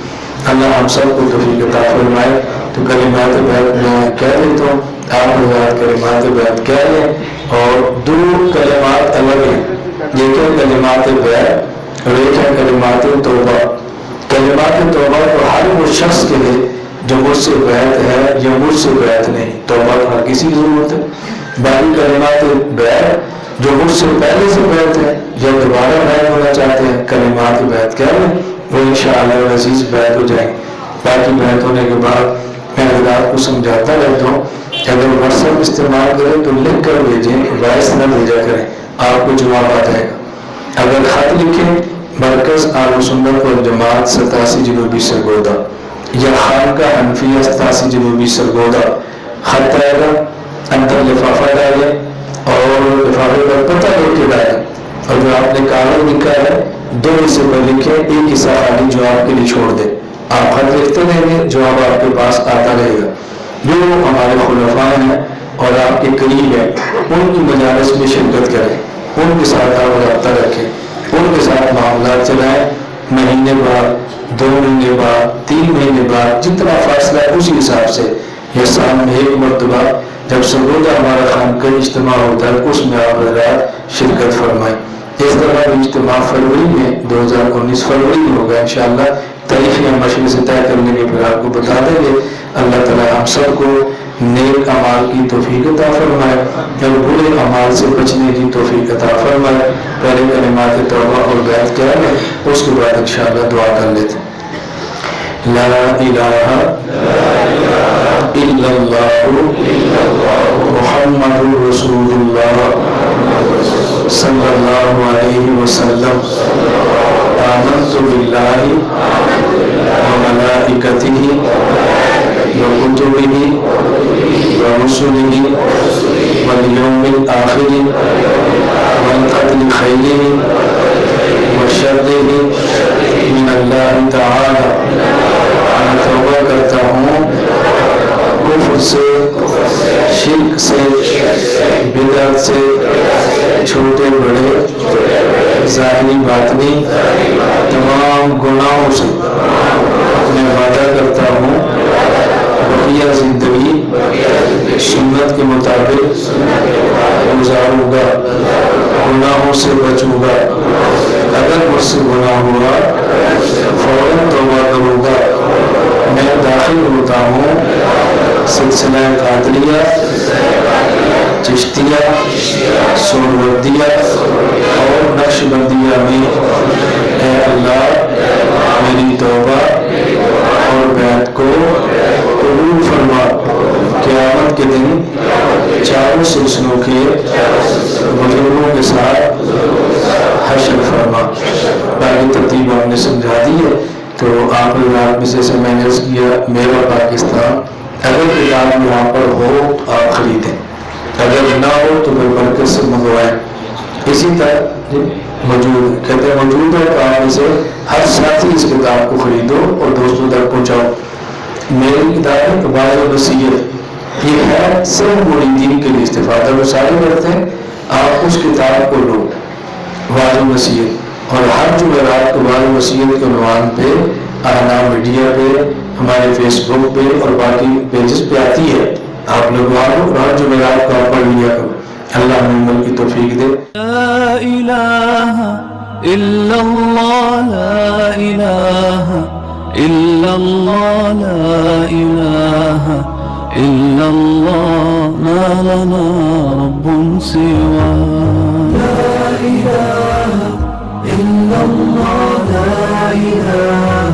[SPEAKER 1] اللہ ہم سب کو توفیق عطا فرمائے. تو کلمات بیعت میں کہہ دیتا ہوں، آپ حضرات کلمات بیعت کہہ لیں. اور دو کلمات الگ ہیں، ایک ہے کلمات بیعت اور ایک ہے کلمات توبہ. کلمات توبہ تو ہر وہ شخص کے لیے جو مجھ سے بیعت ہے یا مجھ سے بیعت نہیں، توبہ ہر کسی کی ضرورت ہے. باقی کلمات بیعت جو مجھ سے پہلے سے بیعت ہے یا دوبارہ بیعت ہونا چاہتے ہیں، کلمات بیعت کہہ لیں، وہ انشاءاللہ العزیز بیعت ہو جائیں. باقی بیعت ہونے کے بعد میں حضرات کو سمجھاتا رہتا ہوں کہ اگر واٹس ایپ استعمال کریں تو لکھ کر بھیجیں، وائس نہ بھیجا کریں، آپ کو جواب آ جائے گا. اگر خط لکھیں مرکز اہل سنت والجماعت 87 جنوبی سرگودا یا خانقاہ حنفیہ 87 جنوبی سرگودا، خط آئے گا، اندر لفافہ ڈالیں اور لفافے پر پتہ لکھ کے ڈالیں. اور جو آپ نے کاغذ لکھا ہے 2 حصے پر لکھیں، ایک حصہ خالی جو آپ کے لیے چھوڑ دیں. آپ خط لکھتے رہیں گے، جواب آپ کے پاس آتا رہے گا. جو ہمارے خلفاء ہیں اور آپ کے قریب ہیں ان کی مجالس میں شرکت کریں، ان کے ساتھ آپ رابطہ رکھیں، ان کے ساتھ معاملات چلائیں. مہینے بعد، 2 مہینے بعد، 3 مہینے بعد، جتنا فاصلہ ہے اسی حساب سے، یا سال میں 1 مرتبہ جب سرگودا ہمارا خانقاہ اجتماع ہوتا ہے اس میں آپ حضرات شرکت فرمائیں. اس طرح اجتماع فروری میں 2019 فروری میں ہوگا انشاءاللہ. تاریخ یا مشورے سے طے کرنے کے پھر آپ کو بتا دیں گے. اللہ تعالیٰ ہم سب کو نیک اعمال کی توفیق عطا فرمائے اور برے اعمال سے بچنے کی توفیق عطا فرمائے. پہلے کلمات توبہ اور بیعت کیا ہے، اس کے بعد انشاءاللہ دعا کر لیتے ہیں. لا الہ الا اللہ محمد رسول اللہ صلی اللہ علیہ وسلم. آمنت باللہ وملائکتہ وکتبہ ورسلہ والیوم الآخر والقدر خیرہ وشرہ من اللہ تعالی سلسلہ قادریہ، چشتیہ، سہروردیہ اور نقش بندیہ میں اے اللہ میری توبہ اور بیعت کو قبول فرما، قیامت کے دن چاروں سلسلوں کے بزرگوں کے ساتھ حشر فرما۔ باقی ترتیب آپ نے سمجھا دی ہے، تو آپ رات میں سے میں نے عرض کیا میرا پاکستان، اگر کتاب یہاں پر ہو آپ خریدیں، اگر نہ ہو تو پھر برکت سے منگوائیں۔ اسی طرح موجود کہتے ہیں موجود ہے تو آپ میں سے ہر ساتھی اس کتاب کو خریدو اور دوستوں تک پہنچاؤ۔ میری کتاب ہے واعظ و نصیحت، یہ ہے صرف مریدین کے لیے استفادہ، وہ سارے کرتے ہیں، آپ اس کتاب کو لو واعظ و نصیحت، اور ہر جمعرات کو واعظ و نصیحت کے عنوان پہ اہنام میڈیا پہ، ہمارے فیس بک پہ اور باقی پیجز پہ آتی ہے، آپ لوگ اور ہر جمعرات کو آپ پڑھ لیا کرو۔ اللہ ہمیں عمل کی توفیق دے۔
[SPEAKER 2] لا الہ الا اللہ، لا الہ الا اللہ، لا الہ الا اللہ، ما لنا رب سوا۔ لا الہ الا اللہ، لا الہ